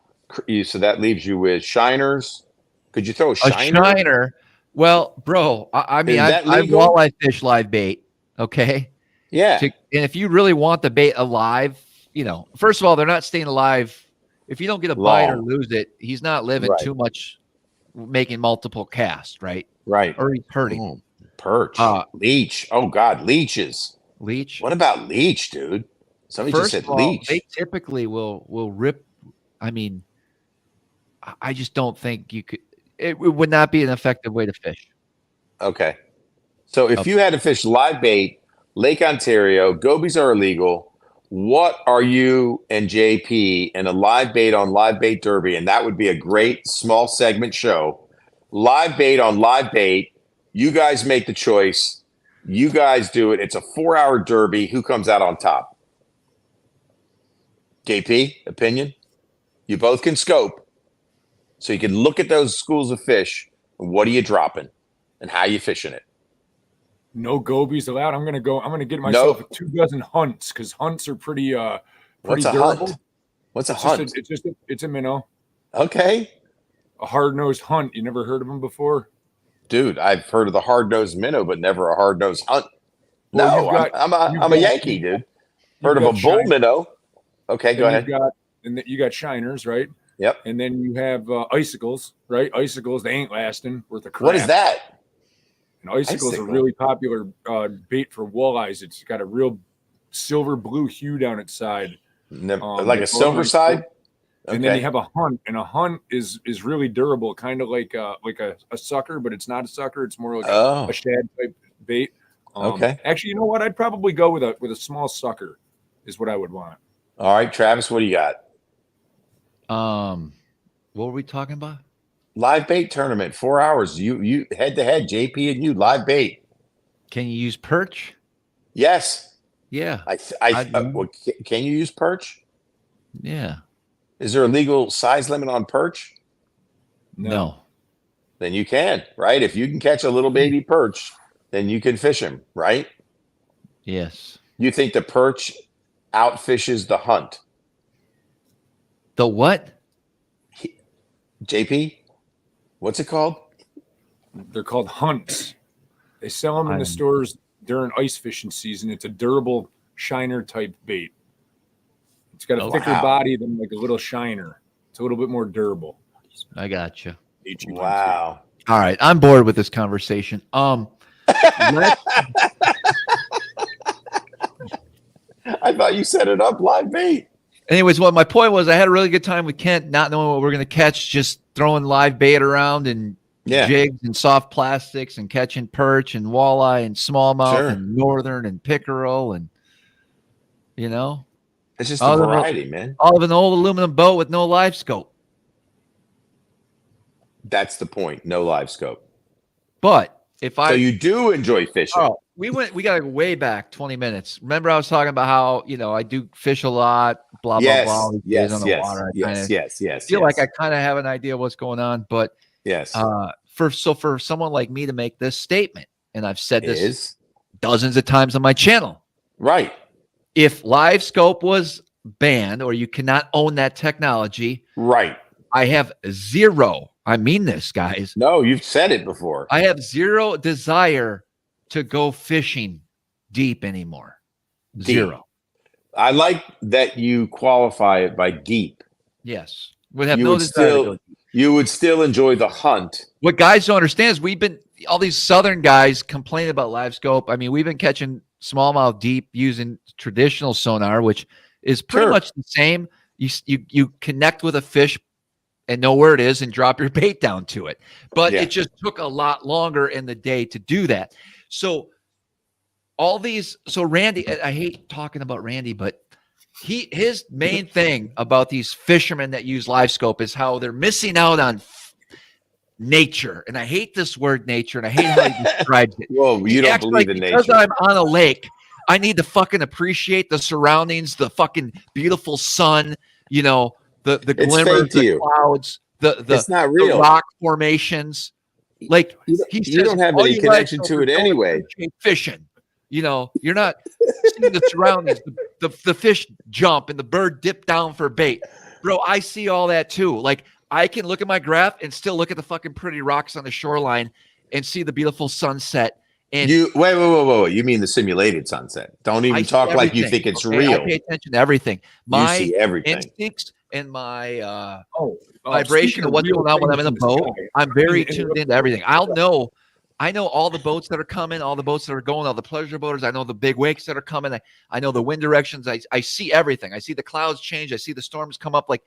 So that leaves you with shiners. Could you throw a shiner? A shiner? Well, bro, I mean, Is that I've legal? walleye fish live bait. Okay. Yeah. And if you really want the bait alive, first of all, they're not staying alive. If you don't get a bite or lose it, he's not living too much, making multiple casts, right? Right. Or he's hurting. Oh, perch. Leech. Oh, God. Leeches. Leech. What about leech, dude? Somebody First just said of all, leech. they typically will rip. I mean, I just don't think you could. It would not be an effective way to fish. Okay. So if you had to fish live bait, Lake Ontario, gobies are illegal. What are you and JP in a live bait on live bait derby? And that would be a great small segment show. Live bait on live bait. You guys make the choice. You guys do it. It's a 4-hour derby. Who comes out on top? JP, opinion? You both can scope. So you can look at those schools of fish. And what are you dropping? And how are you fishing it? No gobies allowed. I'm gonna get myself 24 hunts, because hunts are pretty What's a durable. hunt? What's a hunt? It's a minnow. Okay. A hard-nosed hunt. You never heard of them before? Dude, I've heard of the hard-nosed minnow, but never a hard-nosed hunt. Well, No, I'm a Yankee, dude. Heard of a bull minnow. Okay, go ahead. You got shiners, right? Yep. And then you have icicles, right? Icicles, they ain't lasting worth a crap. What is that? And icicles are really popular bait for walleyes. It's got a real silver blue hue down its side. Like a silver side? Okay. And then you have a hunt, and a hunt is really durable, kind of like a sucker, but it's not a sucker. It's more like a shad type bait. Okay. Actually, you know what? I'd probably go with a small sucker is what I would want. All right, Travis, what do you got? What were we talking about? Live bait tournament, 4 hours. You head to head, JP and you, live bait. Can you use perch? Yes. Yeah. Can you use perch? Yeah. Is there a legal size limit on perch? No. Then you can, right? If you can catch a little baby perch, then you can fish him, right? Yes. You think the perch outfishes the hunt? The what? JP, what's it called? They're called hunts. They sell them in the stores during ice fishing season. It's a durable shiner type bait. It's got a thicker body than like a little shiner. It's a little bit more durable. I got you. Wow. All right, I'm bored with this conversation. I thought you set it up live bait. Anyways, what my point was, I had a really good time with Kent, not knowing what we're going to catch, just throwing live bait around and jigs and soft plastics and catching perch and walleye and smallmouth and northern and pickerel and, It's just a variety, man. All of an old aluminum boat with no live scope. That's the point. No live scope. But so you do enjoy fishing. Oh, we got to go way back 20 minutes. Remember I was talking about how, I do fish a lot, blah, blah, blah. Yes. I feel like I kind of have an idea of what's going on, but for someone like me to make this statement, and I've said this dozens of times on my channel. Right. If live scope was banned or you cannot own that technology. Right. I have zero. I mean this, guys. No, you've said it before. I have zero desire to go fishing deep anymore. Zero. I like that you qualify it by deep. Yes. Would have no desire. You would still enjoy the hunt. What guys don't understand is all these southern guys complain about live scope. I mean, we've been catching smallmouth deep using traditional sonar, which is pretty much the same. you connect with a fish and know where it is and drop your bait down to it. But it just took a lot longer in the day to do that. So Randy, I hate talking about Randy, but his main thing about these fishermen that use live scope is how they're missing out on nature. And I hate this word nature, and I hate how he describes it. Whoa, you don't believe in because nature. I'm on a lake, I need to fucking appreciate the surroundings, the fucking beautiful sun, you know, the glimmer, the clouds, it's not real. the rock formations. Like you don't have any connection to it anyway. Fishing, you know, you're not seeing the surroundings, the fish jump and the bird dip down for bait. Bro, I see all that too. Like, I can look at my graph and still look at the fucking pretty rocks on the shoreline and see the beautiful sunset. And wait. You mean the simulated sunset? Don't even talk like you think it's real. I pay attention to everything. My you see everything. Instincts and my vibration of what's going on when I'm in the boat. Sky. I'm very tuned into everything. I know all the boats that are coming, all the boats that are going, all the pleasure boaters. I know the big wakes that are coming. I know the wind directions. I see everything. I see the clouds change. I see the storms come up. Like,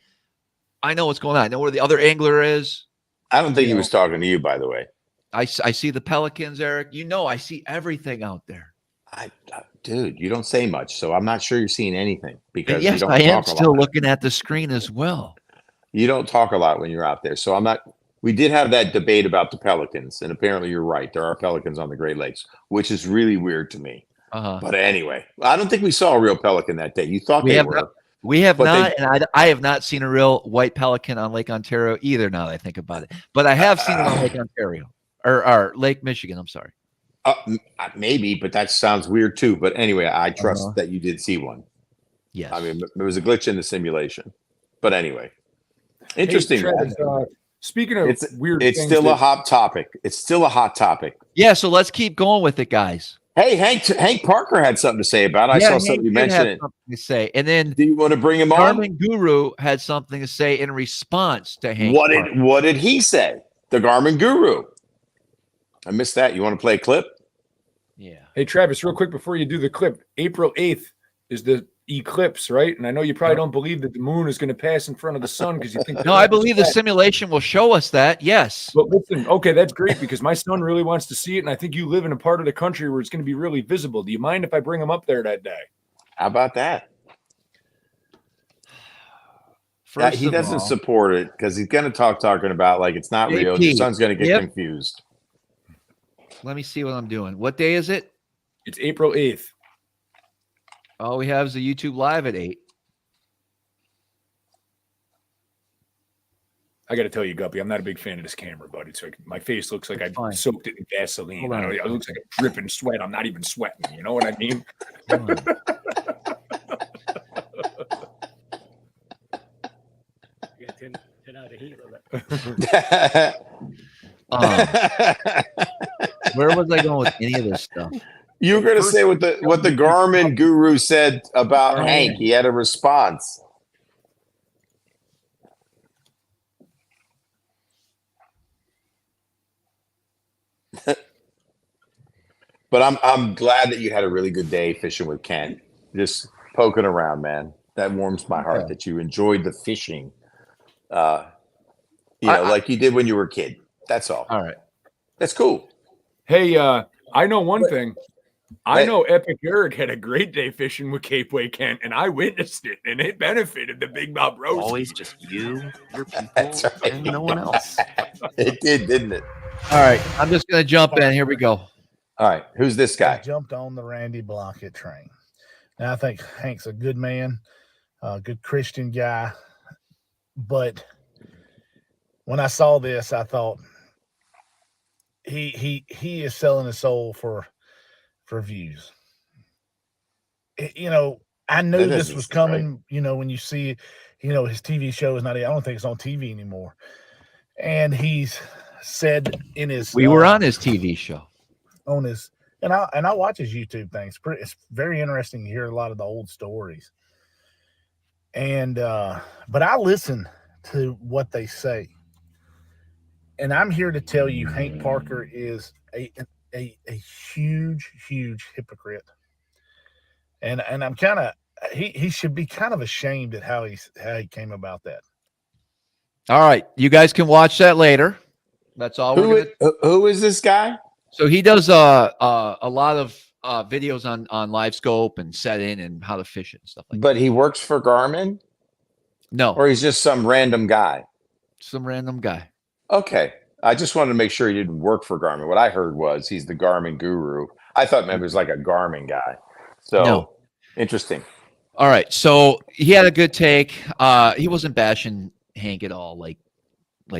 I know what's going on. I know where the other angler is. I don't think he was talking to you, by the way. I see the pelicans, Eric. You know, I see everything out there. Dude, you don't say much, so I'm not sure you're seeing anything because yes, you don't I am talk a still lot. looking at the screen as well. You don't talk a lot when you're out there, so I'm not. We did have that debate about the pelicans, and apparently you're right. There are pelicans on the Great Lakes, which is really weird to me. But anyway, I don't think we saw a real pelican that day. You thought they were. We have not, and I have not seen a real white pelican on Lake Ontario either. Now that I think about it, but I have seen them on Lake Ontario or Lake Michigan. I'm sorry. Maybe, but that sounds weird too. But anyway, I trust that you did see one. Yes. I mean, there was a glitch in the simulation. But anyway, interesting. Hey, Travis, speaking of weird it's things, still a hot topic. It's still a hot topic. Yeah, so let's keep going with it, guys. Hey, Hank Parker had something to say about it. I saw somebody mention it. Something to say, and then do you want to bring him on? Garmin Guru had something to say in response to Hank. What did he say? The Garmin Guru. I missed that. You want to play a clip? Yeah. Hey, Travis, real quick before you do the clip, April 8th is the eclipse, right? And I know you probably don't believe that the moon is going to pass in front of the sun because you think. No, I believe the simulation will show us that. Yes. But listen, okay, that's great because my son really wants to see it, and I think you live in a part of the country where it's going to be really visible. Do you mind if I bring him up there that day? How about that? He doesn't support it because he's going to talking about like it's not real. Your son's going to get confused. Let me see what I'm doing. What day is it? It's April 8th. All we have is the YouTube live at 8. I got to tell you, Guppy, I'm not a big fan of this camera, buddy. So my face looks like I soaked it in Vaseline. It looks like a dripping sweat. I'm not even sweating. You know what I mean? You got 10 out of heat with it. Where was I going with any of this stuff? You were going to say what the Garmin Guru said about Hank. He had a response. But I'm glad that you had a really good day fishing with Ken. Just poking around, man. That warms my heart that you enjoyed the fishing. Like you did when you were a kid. That's all. All right. That's cool. Hey, I know one thing. I know Epic Eric had a great day fishing with Capeway Kent, and I witnessed it, and it benefited the Big Bob Rose. Always just you, your people, That's right. and no one else. It did, didn't it? All right. I'm just going to jump in. Here we go. All right. Who's this guy? I jumped on the Randy Blockett train. Now, I think Hank's a good man, a good Christian guy. But when I saw this, I thought he is selling his soul for views. I knew this was coming, right? When you see, his TV show is not, I don't think it's on TV anymore. And he's said in his, we were on his TV show. On his, and I watch his YouTube things. It's very interesting to hear a lot of the old stories. And, but I listen to what they say. And I'm here to tell you, Hank Parker is a huge, huge hypocrite. And I'm kind of he should be kind of ashamed at how he came about that. All right, you guys can watch that later. That's all we're gonna. Who is this guy? So he does a lot of videos on LiveScope and setting and how to fish it and stuff like that. But he works for Garmin, No, or he's just some random guy. some random guy. Okay. I just wanted to make sure he didn't work for Garmin. What I heard was he's the Garmin guru. I thought maybe it was like a Garmin guy. So No. interesting. All right, so he had a good take. He wasn't bashing Hank at all, like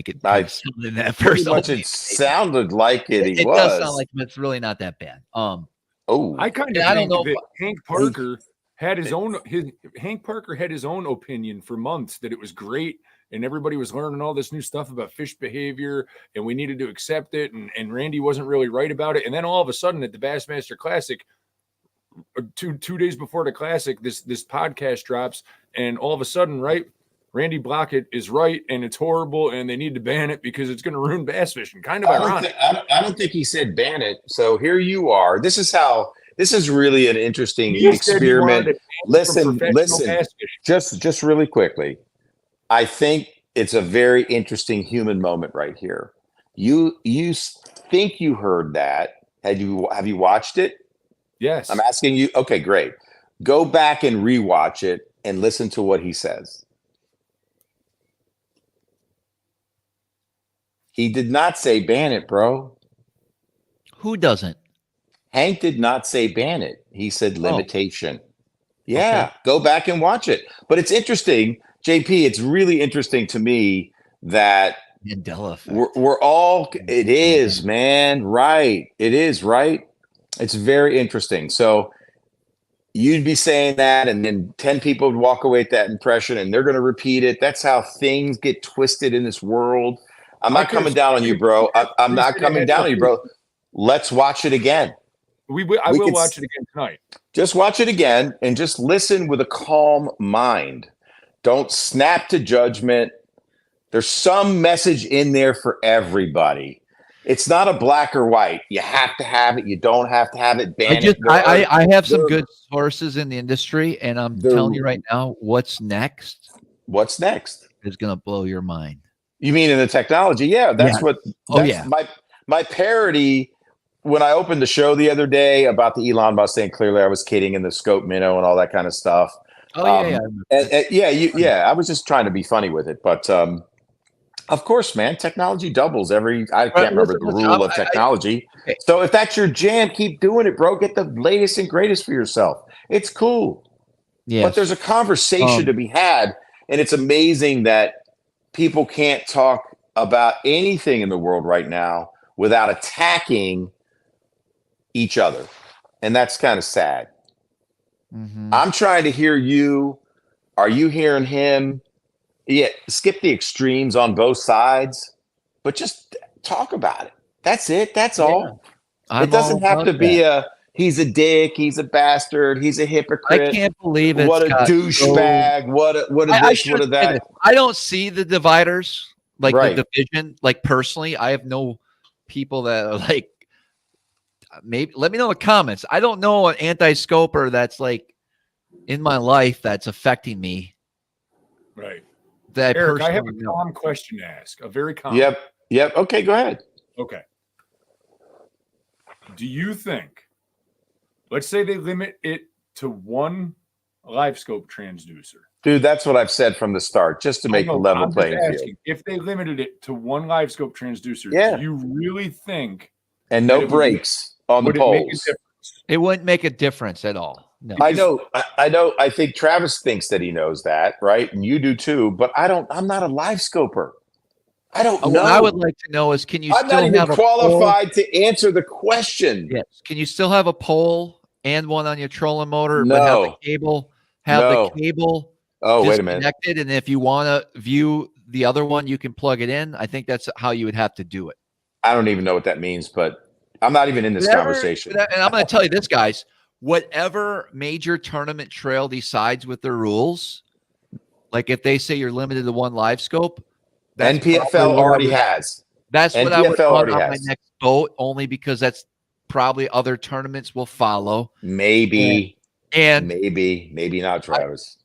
it kind of sounded in that Pretty first. much it sounded like it. He It was. does sound like him. It's really not that bad. Oh, I kind of I don't think know that Hank Parker had his own. Hank Parker had his own opinion for months that it was great, and everybody was learning all this new stuff about fish behavior, and we needed to accept it. And Randy wasn't really right about it. And then all of a sudden, at the Bassmaster Classic, two days before the Classic, this podcast drops, and all of a sudden, right, Randy Blockett is right, and it's horrible, and they need to ban it because it's going to ruin bass fishing. Kind of ironic. I don't think he said ban it. So here you are. This is really an interesting experiment. Listen. Just really quickly. I think it's a very interesting human moment right here. You think you heard that? Have you watched it? Yes. I'm asking you. Okay, great. Go back and rewatch it and listen to what he says. He did not say ban it, bro. Who doesn't? Hank did not say ban it. He said limitation. Yeah, go back and watch it. But it's interesting, JP, it's really interesting to me that Mandela effect. we're all, it is, man, right. It is, right? It's very interesting. So you'd be saying that, and then 10 people would walk away with that impression, and they're going to repeat it. That's how things get twisted in this world. I'm not coming down on you, bro. I'm not coming down on you, bro. Let's watch it again. I will watch it again tonight. Just watch it again and just listen with a calm mind. Don't snap to judgment. There's some message in there for everybody. It's not a black or white. You have to have it. You don't have to have it. Ban it. I have some good sources in the industry, and I'm telling you right now, what's next? What's next is going to blow your mind. You mean in the technology? Yeah, that's what. That's my parody. When I opened the show the other day about the Elon Musk thing, clearly I was kidding, in the scope minnow and all that kind of stuff. I was just trying to be funny with it, but of course, man, technology doubles every. I can't remember the rule of technology. So if that's your jam, keep doing it, bro. Get the latest and greatest for yourself. It's cool. Yeah, but there's a conversation to be had, and it's amazing that people can't talk about anything in the world right now without attacking each other. And that's kind of sad. Mm-hmm. I'm trying to hear you. Are you hearing him? Yeah, skip the extremes on both sides, but just talk about it. That's it. That's all. It doesn't have to be he's a dick, he's a bastard, he's a hypocrite. I can't believe it. What a douchebag. What a this, what a that. I don't see the dividers, like Right. the division. Like personally, I have no people that are like, maybe let me know in the comments. I don't know an anti-scoper that's like in my life that's affecting me. Right. That Eric, I have personally a know. calm question to ask. A very calm. Yep. Okay, go ahead. Okay. Do you think, let's say they limit it to one live scope transducer? Dude, that's what I've said from the start, just to make a level playing field. If they limited it to one live scope transducer, do you really think? And no brakes on the poles. It wouldn't make a difference at all. No. I know. I think Travis thinks that he knows that, right? And you do too. But I don't. I'm not a live scoper. I don't know. What I would like to know is, can you? I'm still not even have qualified to answer the question. Yes. Can you still have a pole and one on your trolling motor? No. But have the cable. The cable. Oh, wait a minute. Disconnected, and if you want to view the other one, you can plug it in. I think that's how you would have to do it. I don't even know what that means, but I'm not even in this conversation. And I'm going to tell you this, guys. Whatever major tournament trail decides with their rules, like if they say you're limited to one live scope, NPFL already has. That's what I would NPFL put on already my has. next boat, only because that's probably other tournaments will follow. Maybe. And maybe not, Travis.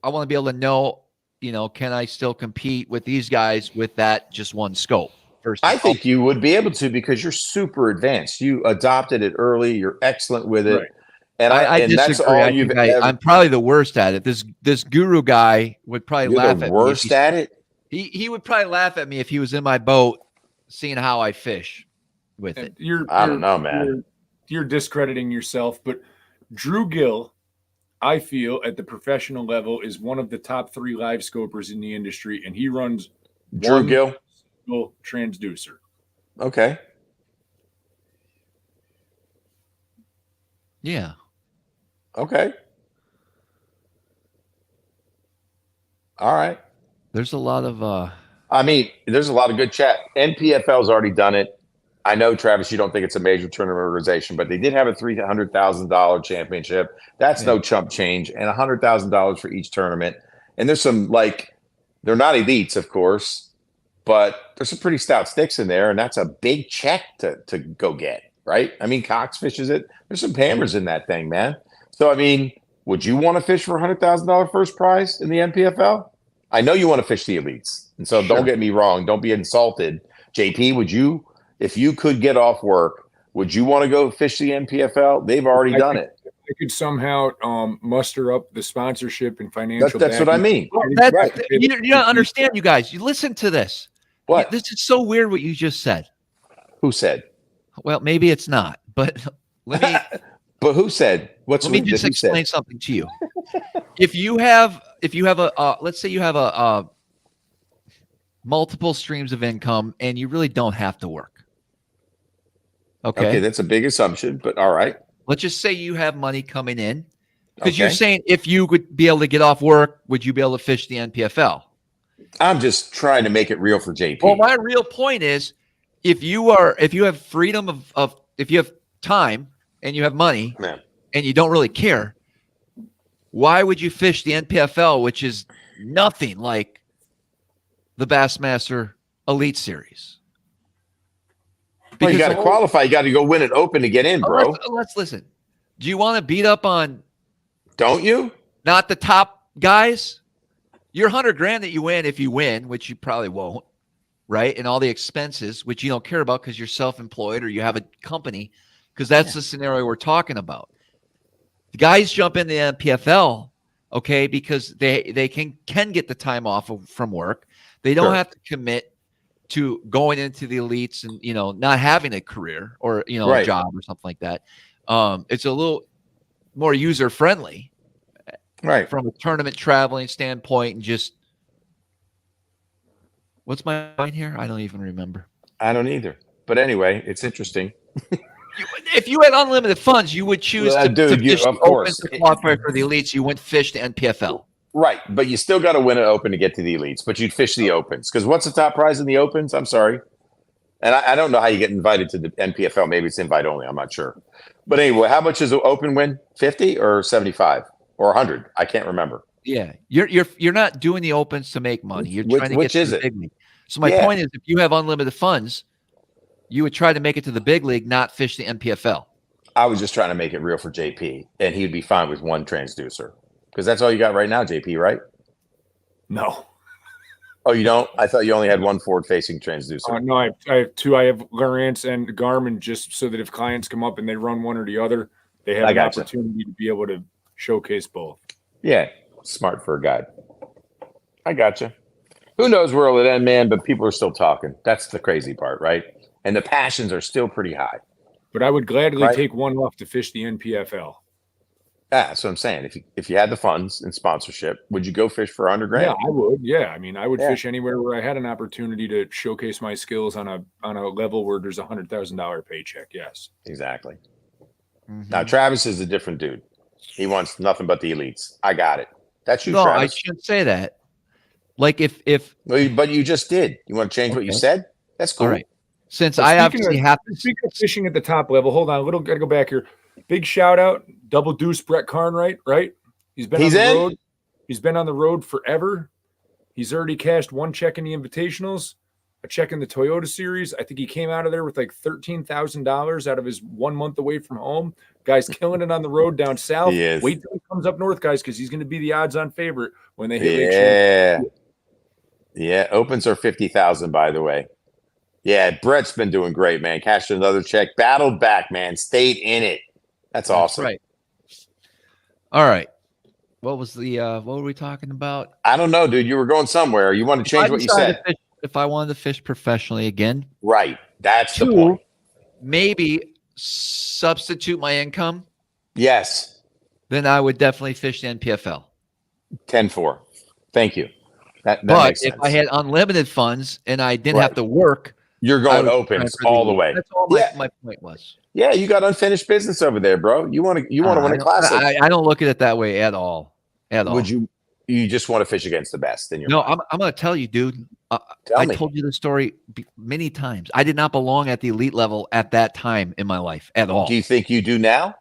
I want to be able to know, can I still compete with these guys with that just one scope? First, I think you would be able to because you're super advanced. You adopted it early. You're excellent with it. Right. And I and that's disagree. all you've ever. I'm probably the worst at it. This guru guy would probably You're laugh the at worst me. at it. He would probably laugh at me if he was in my boat, seeing how I fish with it. I don't know, man. You're discrediting yourself, but Drew Gill, I feel at the professional level, is one of the top 3 live scopers in the industry, and he runs Drew Gill, transducer. Okay. Yeah. Okay. All right. There's a lot of I mean, there's a lot of good chat. NPFL's already done it. I know, Travis, you don't think it's a major tournament organization, but they did have a $300,000 championship. That's no chump change, and $100,000 for each tournament. And there's some, they're not elites, of course, but there's some pretty stout sticks in there, and that's a big check to go get, right? I mean, Cox fishes it. There's some hammers in that thing, man. So, I mean, would you want to fish for $100,000 first prize in the NPFL? I know you want to fish the elites, and so don't get me wrong. Don't be insulted. JP, would you, if you could get off work, would you want to go fish the NPFL? They've already done it. I could somehow muster up the sponsorship and financial. That's what I mean. you don't understand, you guys. You listen to this. What? This is so weird what you just said. Who said? Well, maybe it's not, but let me. But who said? Let me just explain something to you. If you have let's say you have a multiple streams of income and you really don't have to work. Okay, that's a big assumption, but all right. Let's just say you have money coming in, because you're saying if you would be able to get off work, would you be able to fish the NPFL? I'm just trying to make it real for JP. Well, my real point is, if you have freedom of if you have time and you have money and you don't really care, why would you fish the NPFL, which is nothing like the Bassmaster Elite Series? Well, you got to qualify. You got to go win an open to get in, bro. Let's listen. Do you want to beat up on? Don't you? Not the top guys. Your $100,000 that you win, if you win, which you probably won't, right? And all the expenses, which you don't care about because you're self-employed or you have a company, because that's the scenario we're talking about. The guys jump in the NPFL, okay, because they can get the time off from work. They don't have to commit to going into the elites and not having a career or a job or something like that. It's a little more user friendly, right, from a tournament traveling standpoint. And just, what's my point here? I don't even remember. I don't either. But anyway, it's interesting. If you had unlimited funds, you would choose to fish of course, to qualify for the elites. You wouldn't fish the NPFL. Right, but you still got to win an open to get to the elites. But you'd fish the opens, because what's the top prize in the opens? I'm sorry, and I don't know how you get invited to the NPFL. Maybe it's invite only. I'm not sure. But anyway, how much is an open win? 50 or 75 or 100? I can't remember. Yeah, you're not doing the opens to make money. You're trying to get to the big league. So my point is, if you have unlimited funds, you would try to make it to the big league, not fish the NPFL. I was just trying to make it real for JP, and he'd be fine with one transducer. Because that's all you got right now, JP, right? No. Oh, you don't? I thought you only had one forward-facing transducer. No, I have two. I have Lowrance and Garmin, just so that if clients come up and they run one or the other, they have an opportunity to be able to showcase both. Yeah, smart for a guide. I gotcha. Who knows where it'll end, man, but people are still talking. That's the crazy part, right? And the passions are still pretty high. But I would gladly take one off to fish the NPFL. That's what I'm saying. If you had the funds and sponsorship, would you go fish for $100,000? Yeah, I would. Yeah, I mean, I would fish anywhere where I had an opportunity to showcase my skills on a level where there's $100,000 paycheck. Yes, exactly. Mm-hmm. Now Travis is a different dude. He wants nothing but the elites. I got it. That's you, Travis. No, I shouldn't say that. Like if but you just did. You want to change what you said? That's cool. All right. Since I obviously have to speak of fishing at the top level. Hold on, gotta go back here. Big shout out, Double Deuce Brett Carnwright, right? He's on the road. He's been on the road forever. He's already cashed one check in the invitationals. check in the Toyota series. I think he came out of there with like $13,000 out of his 1 month away from home. Guy's killing it on the road down south. He is. Wait till he comes up north, guys, because he's going to be the odds-on favorite when they hit Lake Yeah. Champlain. Yeah. Opens are 50,000, by the way. Yeah. Brett's been doing great, man. Cashed another check. Battled back, man. Stayed in it. That's awesome. Right. All right. What was the what were we talking about? I don't know, dude. You were going somewhere. You want to change what you said? If I wanted to fish professionally again, Right. That's the Two, point. maybe substitute my income, Yes. then I would definitely fish the NPFL. 10-4. Thank you. That But makes sense. if I had unlimited funds and I didn't have Right. to work, You're I going would opens try for all the way. That's all Yeah. my point was. Yeah, you got unfinished business over there, bro. You want to win a classic. I don't look at it that way at all. At all. Would you just want to fish against the best in your No, mind? I'm going to tell you, dude. Tell I me. told you the story many times. I did not belong at the elite level at that time in my life at all. Do you think you do now?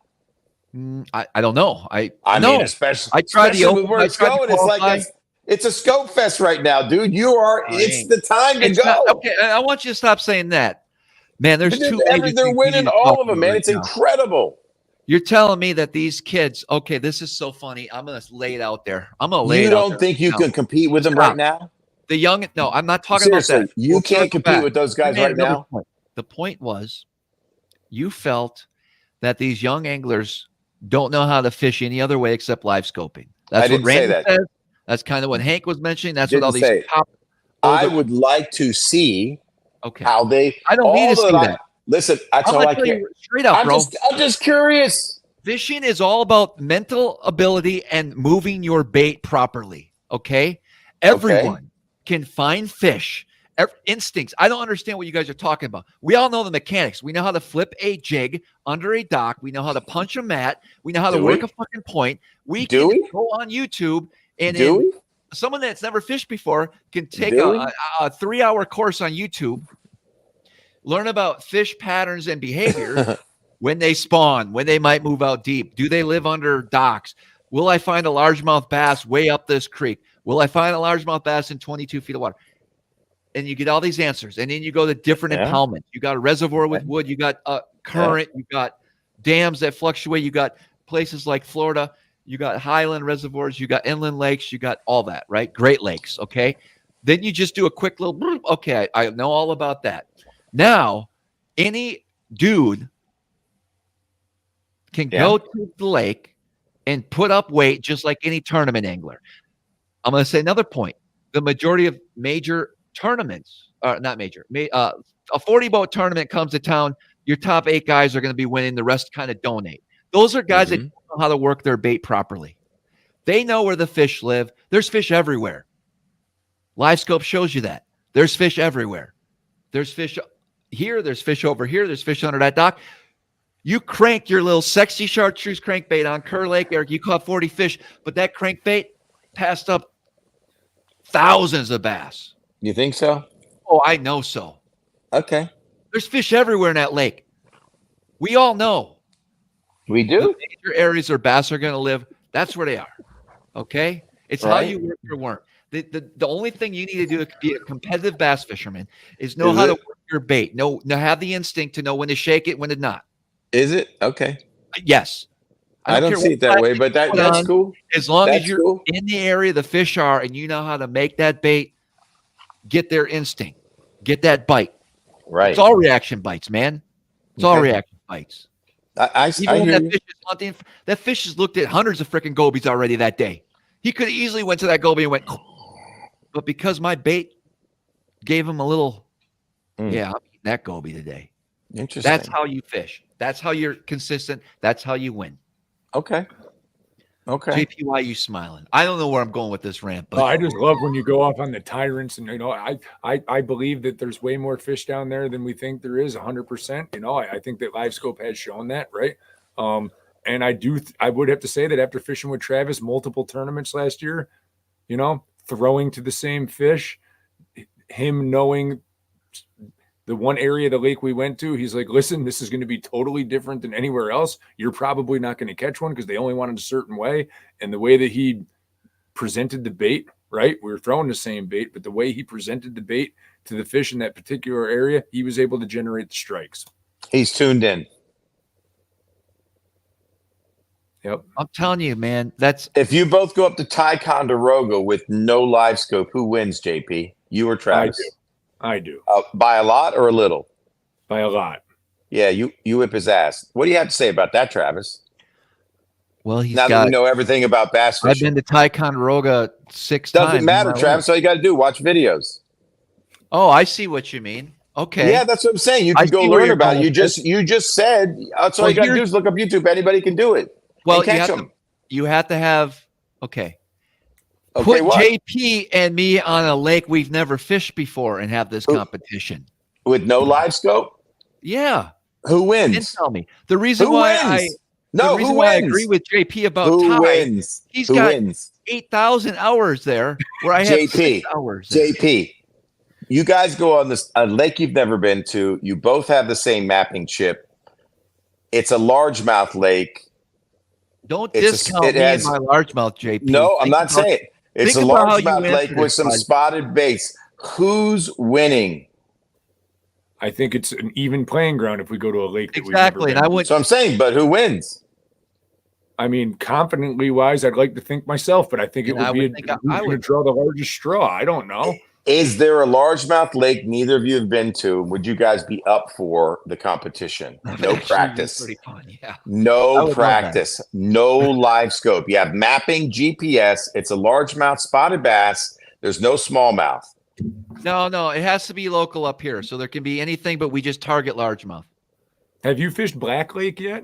I don't know. I mean, especially I tried the especially open. with where I it's tried to going. It's qualify. like it's a scope fest right now, dude. It's the time to It's go. not- okay, I want you to stop saying that, man. There's two. major They're things we winning need to all talk of them, about man. right It's now. incredible. You're telling me that these kids? Okay, this is so funny. I'm gonna lay it out there. I'm gonna lay You it out don't there. think you No. can compete with them Stop. right now? The young? No, I'm not talking Seriously, about that. you We'll can't circle compete back. with those guys You made right another now? point. The point was, you felt that these young anglers don't know how to fish any other way except live scoping. That's I didn't what Randy say that. says. That's kind of what Hank was mentioning. That's what all Didn't these say it. top. I older- would like to see Okay. how they. I don't need to see that. Listen, that's I'm all gonna I tell care. you straight up, bro. I'm just curious. Fishing is all about mental ability and moving your bait properly. Okay. Everyone can find fish. Instincts. I don't understand what you guys are talking about. We all know the mechanics. We know how to flip a jig under a dock. We know how to punch a mat. We know how to Do work we? a fucking point. We Do can we? go on YouTube and Do we? someone that's never fished before can take Do we? a 3-hour course on YouTube, learn about fish patterns and behavior. When they spawn, when they might move out deep, do they live under docks? Will I find a largemouth bass way up this creek? Will I find a largemouth bass in 22 feet of water? And you get all these answers. And then you go to different impoundments. You got a reservoir with wood. You got current. You got dams that fluctuate. You got places like Florida. You got highland reservoirs. You got inland lakes. You got all that, right? Great Lakes, okay? Then you just do a quick little, okay, I know all about that. Now, any dude can go to the lake and put up weight just like any tournament angler. I'm going to say another point. The majority of major tournaments, not major, a 40-boat tournament comes to town, your top 8 guys are going to be winning. The rest kind of donate. Those are guys that don't know how to work their bait properly. They know where the fish live. There's fish everywhere. Live Scope shows you that. There's fish everywhere. There's fish here. There's fish over here. There's fish under that dock. You crank your little sexy chartreuse crankbait on Kerr Lake, Eric. You caught 40 fish, but that crankbait passed up thousands of bass. You think so? Oh, I know so. Okay. There's fish everywhere in that lake. We all know. We do? The major areas where bass are going to live, that's where they are. Okay? It's how you work your work. The only thing you need to do to be a competitive bass fisherman is know how to work your bait. Know have the instinct to know when to shake it, when to not. Is it? Okay. Yes. I don't see it that way, but that's cool. As long That's as you're cool. in the area the fish are and you know how to make that bait, get their instinct, get that bite. Right. It's all reaction bites, man. It's all reaction bites. I Even when hear that you. fish is hunting, that fish has looked at hundreds of freaking gobies already that day. He could have easily went to that goby and went, but because my bait gave him a little, I'm eating that goby today. Interesting. That's how you fish. That's how you're consistent. That's how you win. Okay. Okay. JP, why are you smiling? I don't know where I'm going with this rant, but I just love when you go off on the tyrants, and I believe that there's way more fish down there than we think there is. 100%. I think that Live Scope has shown that, right? And I would have to say that after fishing with Travis multiple tournaments last year, throwing to the same fish, him knowing the one area of the lake we went to, he's like, listen, this is going to be totally different than anywhere else. You're probably not going to catch one because they only wanted a certain way. And the way that he presented the bait right? We were throwing the same bait, but the way he presented the bait to the fish in that particular area, he was able to generate the strikes. He's tuned in. Yep. I'm telling you, man, that's If you both go up to Ticonderoga with no live scope, who wins, JP? You or Travis? I do. By a lot or a little? By a lot. Yeah, you whip his ass. What do you have to say about that, Travis? well, he's Now that got. we know everything about bass I've fishing. been to Ticonderoga 6 times. Doesn't in matter, my Travis. life. All you got to do, watch videos. Oh, I see what you mean. Okay. Yeah, that's what I'm saying. You I can go see where learn you're about it. going You with just said that's all Well, you got to do here's- is look up YouTube. Anybody can do it. Well, And catch them. you have to have. Okay. Okay, Put what? JP and me on a lake we've never fished before and have this Who- competition. With no live scope? Yeah. Who And wins? tell me the reason Who why wins? No, the reason who why I wins? agree with JP about Who Ty. wins? He's Who got wins? 8,000 hours there where I have JP, 6 hours. there. JP, you guys go on this a lake you've never been to. You both have the same mapping chip. It's a largemouth lake. Don't It's a- discount it me has- and my largemouth, JP. No, I'm Think not about- saying it's a think about how you largemouth lake answered with it, some bud. spotted baits. Who's winning? I think it's an even playing ground if we go to a lake that Exactly, we've and never I been. went. So I'm saying, but who wins? I mean, confidently wise, I'd like to think myself, but I think it And I would be would think who's I going to would- draw the largest straw. I don't know. Is there a largemouth lake neither of you have been to? Would you guys be up for the competition? No Actually, practice. Pretty fun, yeah. I No would love practice. No live scope. You have mapping GPS. It's a largemouth spotted bass. There's no smallmouth. No, it has to be local up here, so there can be anything, but we just target largemouth. Have you fished Black Lake yet?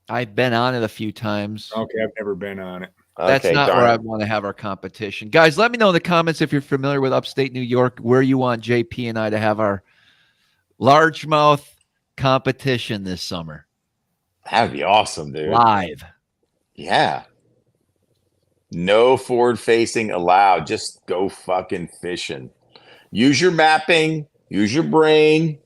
I've been on it a few times. Okay, I've never been on it. That's Okay, not darn where I it. want to have our competition. Guys, let me know in the comments if you're familiar with upstate New York, where you want JP and I to have our largemouth competition this summer. That'd be awesome, dude. Live. Yeah. No forward facing allowed. Just go fucking fishing. Use your mapping, use your brain.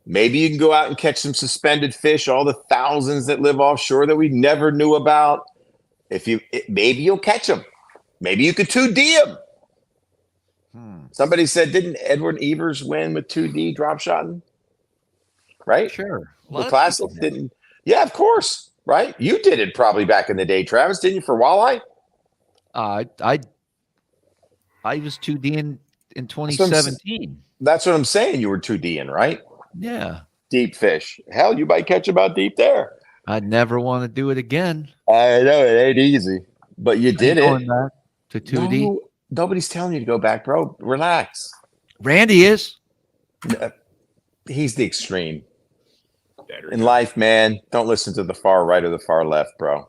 Maybe you can go out and catch some suspended fish, all the thousands that live offshore that we never knew about. Maybe you'll catch them. Maybe you could 2D them. Somebody said, didn't Edward Evers win with 2D drop shotting? Right? Sure. A lot The of classic people have. didn't. Yeah, of course. Right? You did it probably back in the day, Travis, didn't you, for walleye? I was 2D in what I'm 2017. That's what I'm saying. You were 2D'ing, right? Yeah. Deep fish. Hell, you might catch about deep there. I'd never want to do it again. I know it ain't easy, but you did Going it. back to 2D. No, nobody's telling you to go back, bro. Relax. Randy is. He's the extreme Better. in life, man. Don't listen to the far right or the far left, bro.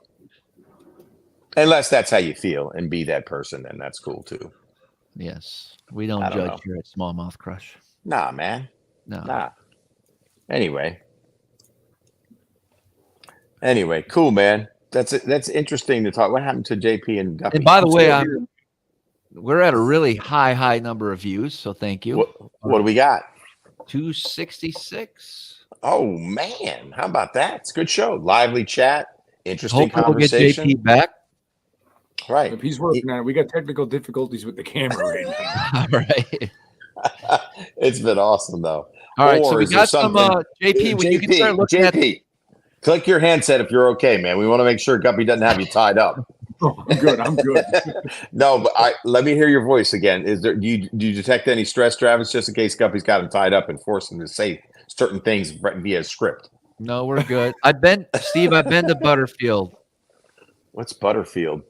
Unless that's how you feel, and be that person, then that's cool too. Yes. We don't I don't judge know. here at Smallmouth Crush. Nah, man. No. Nah. Anyway, cool, man. That's interesting to talk. What happened to JP and Guppy? And by the way, Still here. we're at a really high number of views, so thank you. What do we got? 266. Oh man, how about that? It's a good show. Lively chat, interesting Hopefully we'll get conversation. JP back. Right. If he's working on it, we got technical difficulties with the camera right now. All right. It's been awesome though. All right. So Or we is there got some something- JP. When you can start looking at JP, click your handset if you're okay, man. We want to make sure Guppy doesn't have you tied up. Oh, I'm good. I'm good. No, but let me hear your voice again. Do you detect any stress, Travis, just in case Guppy's got him tied up and forced him to say certain things via script? No, we're good. I've been to Butterfield. What's Butterfield?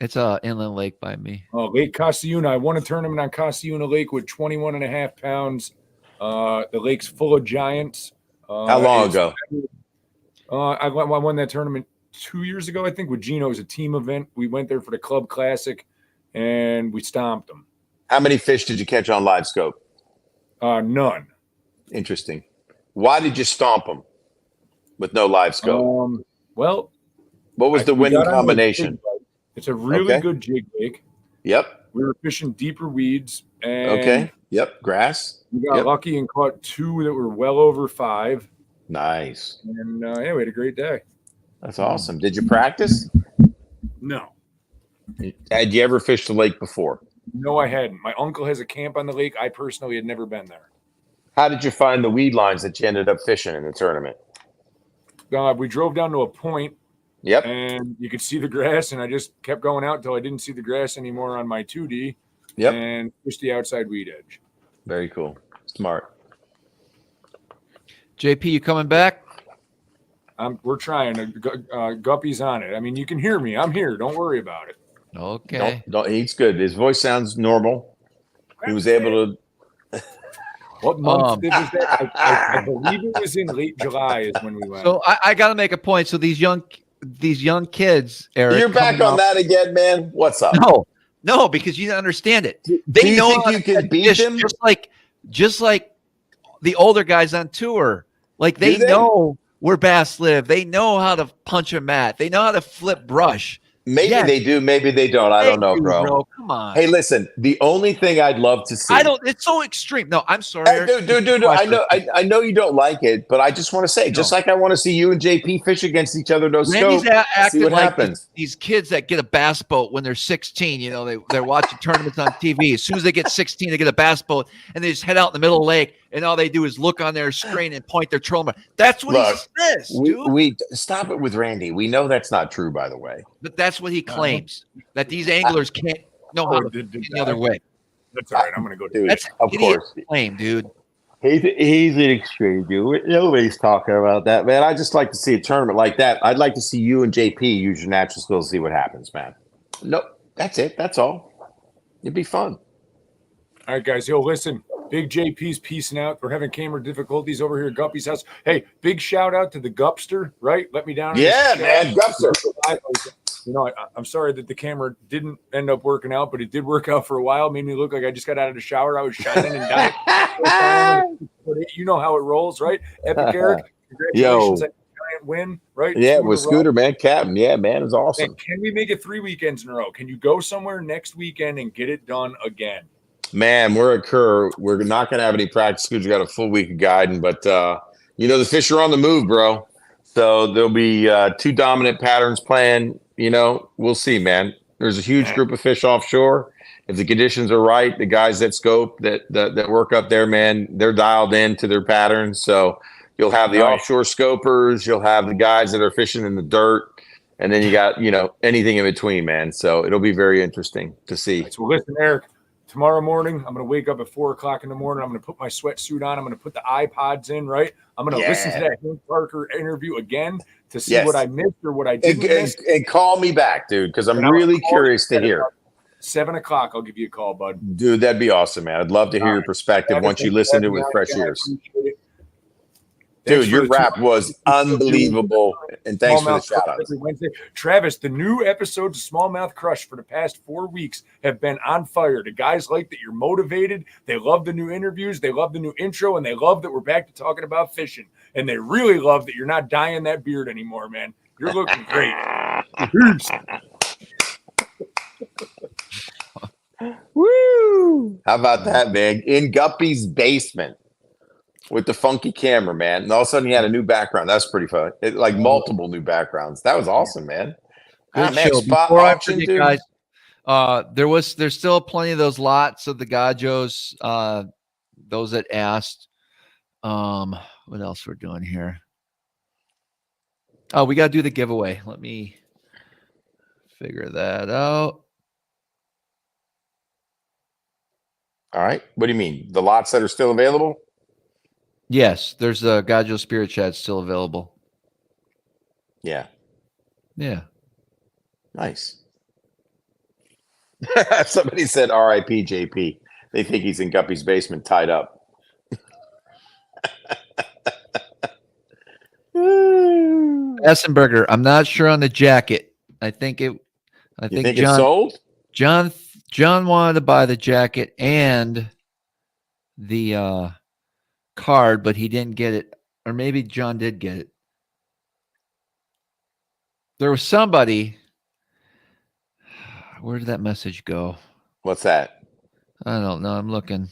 It's a inland lake by me. Oh, Lake Casiuna. I won a tournament on Casiuna Lake with 21 and a half pounds. The lake's full of giants. How long ago? I won that tournament 2 years ago, I think, with Gino. It was a team event. We went there for the club classic, and we stomped them. How many fish did you catch on live scope? None. Interesting. Why did you stomp them with no live scope? Well, What was the we winning got on a combination? jig bite. It's a really Okay. good jig lake. Yep. We were fishing deeper weeds, and Okay. Yep. Grass. we got Yep. lucky and caught two that were well over 5. Nice. And yeah, we had a great day. That's awesome. Did you practice? No. Had you ever fished the lake before? No, I hadn't. My uncle has a camp on the lake. I personally had never been there. How did you find the weed lines that you ended up fishing in the tournament? We drove down to a point, Yep. and you could see the grass, and I just kept going out until I didn't see the grass anymore on my 2D. Yep. And fished the outside weed edge. Very cool. Smart. JP, you coming back? We're trying. Guppy's on it. I mean, you can hear me. I'm here. Don't worry about it. Okay. Don't, he's good. His voice sounds normal. He was able to. What month was that? I believe it was in late July is when we went. So I got to make a point. So these young kids, Eric, You're back on that again, man. What's up? No, because you don't understand it. Do They you know think how you to can catch beat fish, them? just like the older guys on tour. Like they know where bass live. They know how to punch a mat. They know how to flip brush. Maybe Yes. they do. Maybe they don't. I don't know, bro. Come on. Hey, listen. The only thing I'd love to see. It's so extreme. No, I'm sorry. Hey, dude. I know you don't like it, but I just want to say, just like I want to see you and JP fish against each other, no scope. See acting what like happens. these kids that get a bass boat when they're 16. You know, they're watching tournaments on TV. As soon as they get 16, they get a bass boat, and they just head out in the middle of the lake, and all they do is look on their screen and point their trolling. That's what he says, dude. We stop it with Randy. We know that's not true, by the way. But that's what he claims, that these anglers can't know how to fish any other way. That's all right. I'm going to go do That's of course. claim, dude. He's an extreme dude. Nobody's talking about that, man. I just like to see a tournament like that. I'd like to see you and JP use your natural skills, see what happens, man. No, that's it. That's all. It'd be fun. All right, guys. Yo, listen. Big JP's peacing out. We're having camera difficulties over here at Guppy's house. Hey, big shout out to the Gupster, right? Let me down. Yeah, man. Gupster. You know, I'm sorry that the camera didn't end up working out, but it did work out for a while. Made me look like I just got out of the shower. I was shining and dying. You know how it rolls, right? Epic Eric, congratulations on a giant win, right? Yeah, with Scooter, man. Captain. Yeah, man. It's awesome. Man, can we make it 3 weekends in a row? Can you go somewhere next weekend and get it done again? Man, we're at Kerr. We're not going to have any practice because we got a full week of guiding, but you know, the fish are on the move, bro. So there'll be 2 dominant patterns planned. You know, we'll see, man. There's a huge group of fish offshore. If the conditions are right, the guys that scope that work up there, man, they're dialed into their patterns. So you'll have the offshore scopers, you'll have the guys that are fishing in the dirt, and then you got, you know, anything in between, man. So it'll be very interesting to see. So listen, Eric, tomorrow morning, I'm going to wake up at 4 o'clock in the morning. I'm going to put my sweatsuit on. I'm going to put the iPods in, right? I'm going to listen to that Hank Parker interview again to see what I missed or what I didn't miss. And call me back, dude, because I'm really curious to hear. 7 o'clock, I'll give you a call, bud. Dude, that'd be awesome, man. I'd love to hear your perspective once you listen to it with fresh ears. Dude, your rap was unbelievable, and thanks for the shout out. Travis, the new episodes of Smallmouth Crush for the past 4 weeks have been on fire. The guys like that you're motivated. They love the new interviews. They love the new intro, and they love that we're back to talking about fishing. And they really love that you're not dyeing that beard anymore, man. You're looking great. Peace. Woo! How about that, man? In Guppy's basement with the funky camera, man. And all of a sudden he had a new background. That's pretty fun. Like multiple new backgrounds. That was awesome, man. Good man, show. spot Before I auction, forget, dude. guys, there's still plenty of those lots of the Gajos, those that asked. What else we're doing here? Oh, we got to do the giveaway. Let me figure that out. All right. What do you mean? The lots that are still available? Yes, there's a Gajo Spirit Chat still available. Yeah. Yeah. Nice. Somebody said R.I.P. JP. They think he's in Guppy's basement tied up. Essenberger, I'm not sure on the jacket. I think You think think John it's sold? John wanted to buy the jacket and the card, but he didn't get it. Or maybe John did get it. There was somebody. Where did that message go? What's that? I don't know. I'm looking.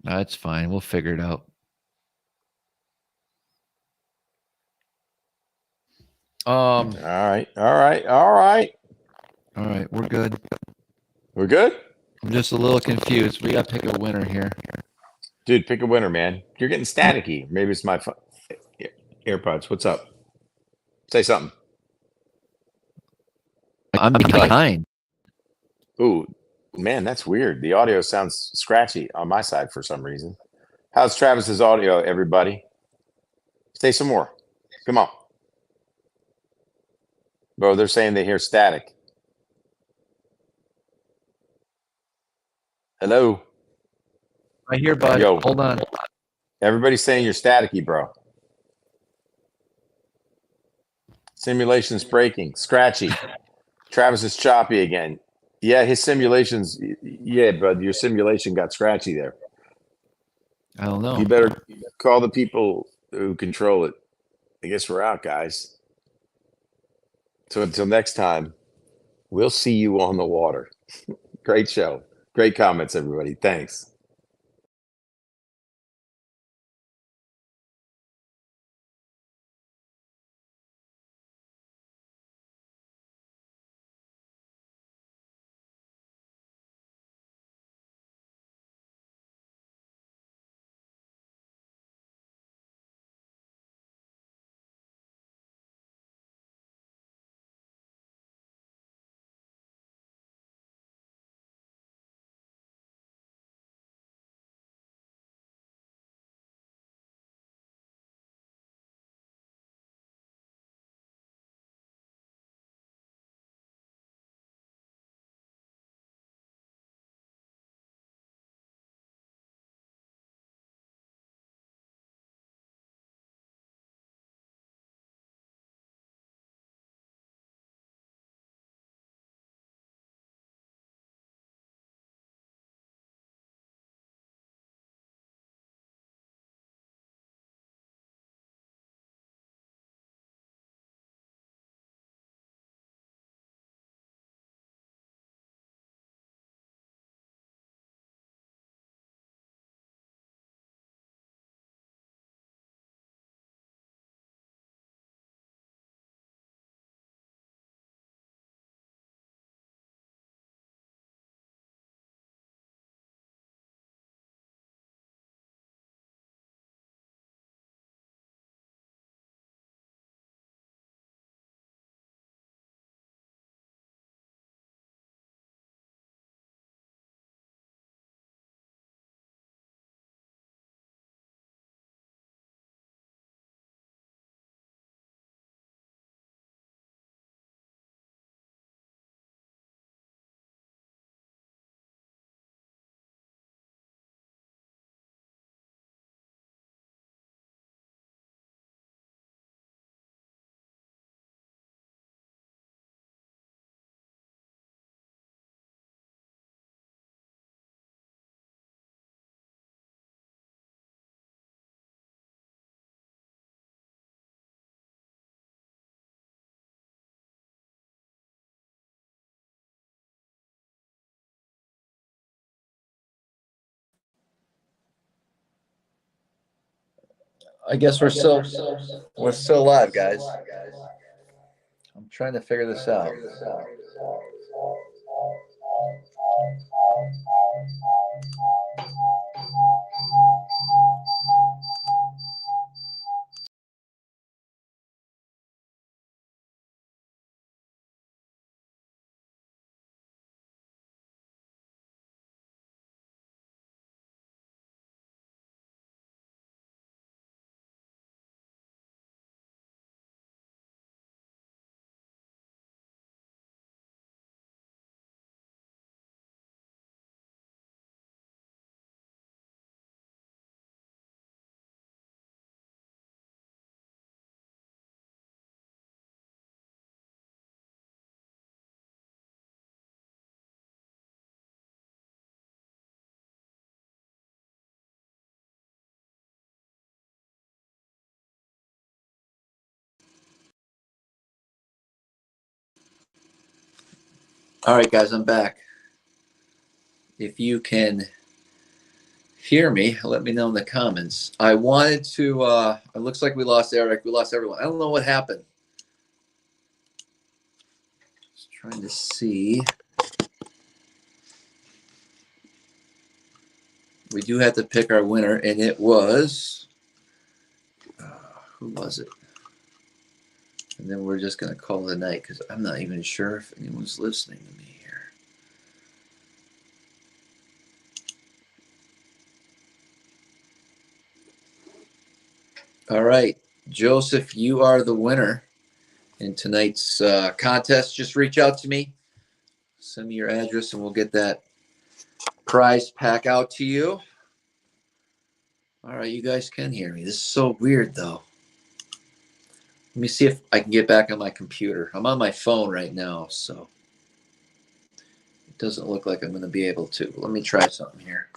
No, it's fine. We'll figure it out. All right. All right, we're good. We're good? I'm just a little confused. We got to pick a winner here. Dude, pick a winner, man. You're getting staticky. Maybe it's my AirPods. What's up? Say something. I'm behind. Ooh, man, that's weird. The audio sounds scratchy on my side for some reason. How's Travis's audio, everybody? Say some more. Come on. Bro, they're saying they hear static. Hello? Right here, bud. Yo. Hold on. Everybody's saying you're staticky, bro. Simulation's breaking. Scratchy. Travis is choppy again. Yeah, his simulations. Yeah, bud, your simulation got scratchy there. I don't know. You better call the people who control it. I guess we're out, guys. So until next time, we'll see you on the water. Great show. Great comments, everybody. Thanks. I guess we're still live, guys. I'm trying to figure this out. All right, guys, I'm back. If you can hear me, let me know in the comments. I wanted to, it looks like we lost Eric. We lost everyone. I don't know what happened. Just trying to see. We do have to pick our winner, and it was who was it? And then we're just going to call it a night because I'm not even sure if anyone's listening to me here. All right, Joseph, you are the winner in tonight's contest. Just reach out to me, send me your address, and we'll get that prize pack out to you. All right, you guys can hear me. This is so weird, though. Let me see if I can get back on my computer. I'm on my phone right now, so it doesn't look like I'm going to be able to. Let me try something here.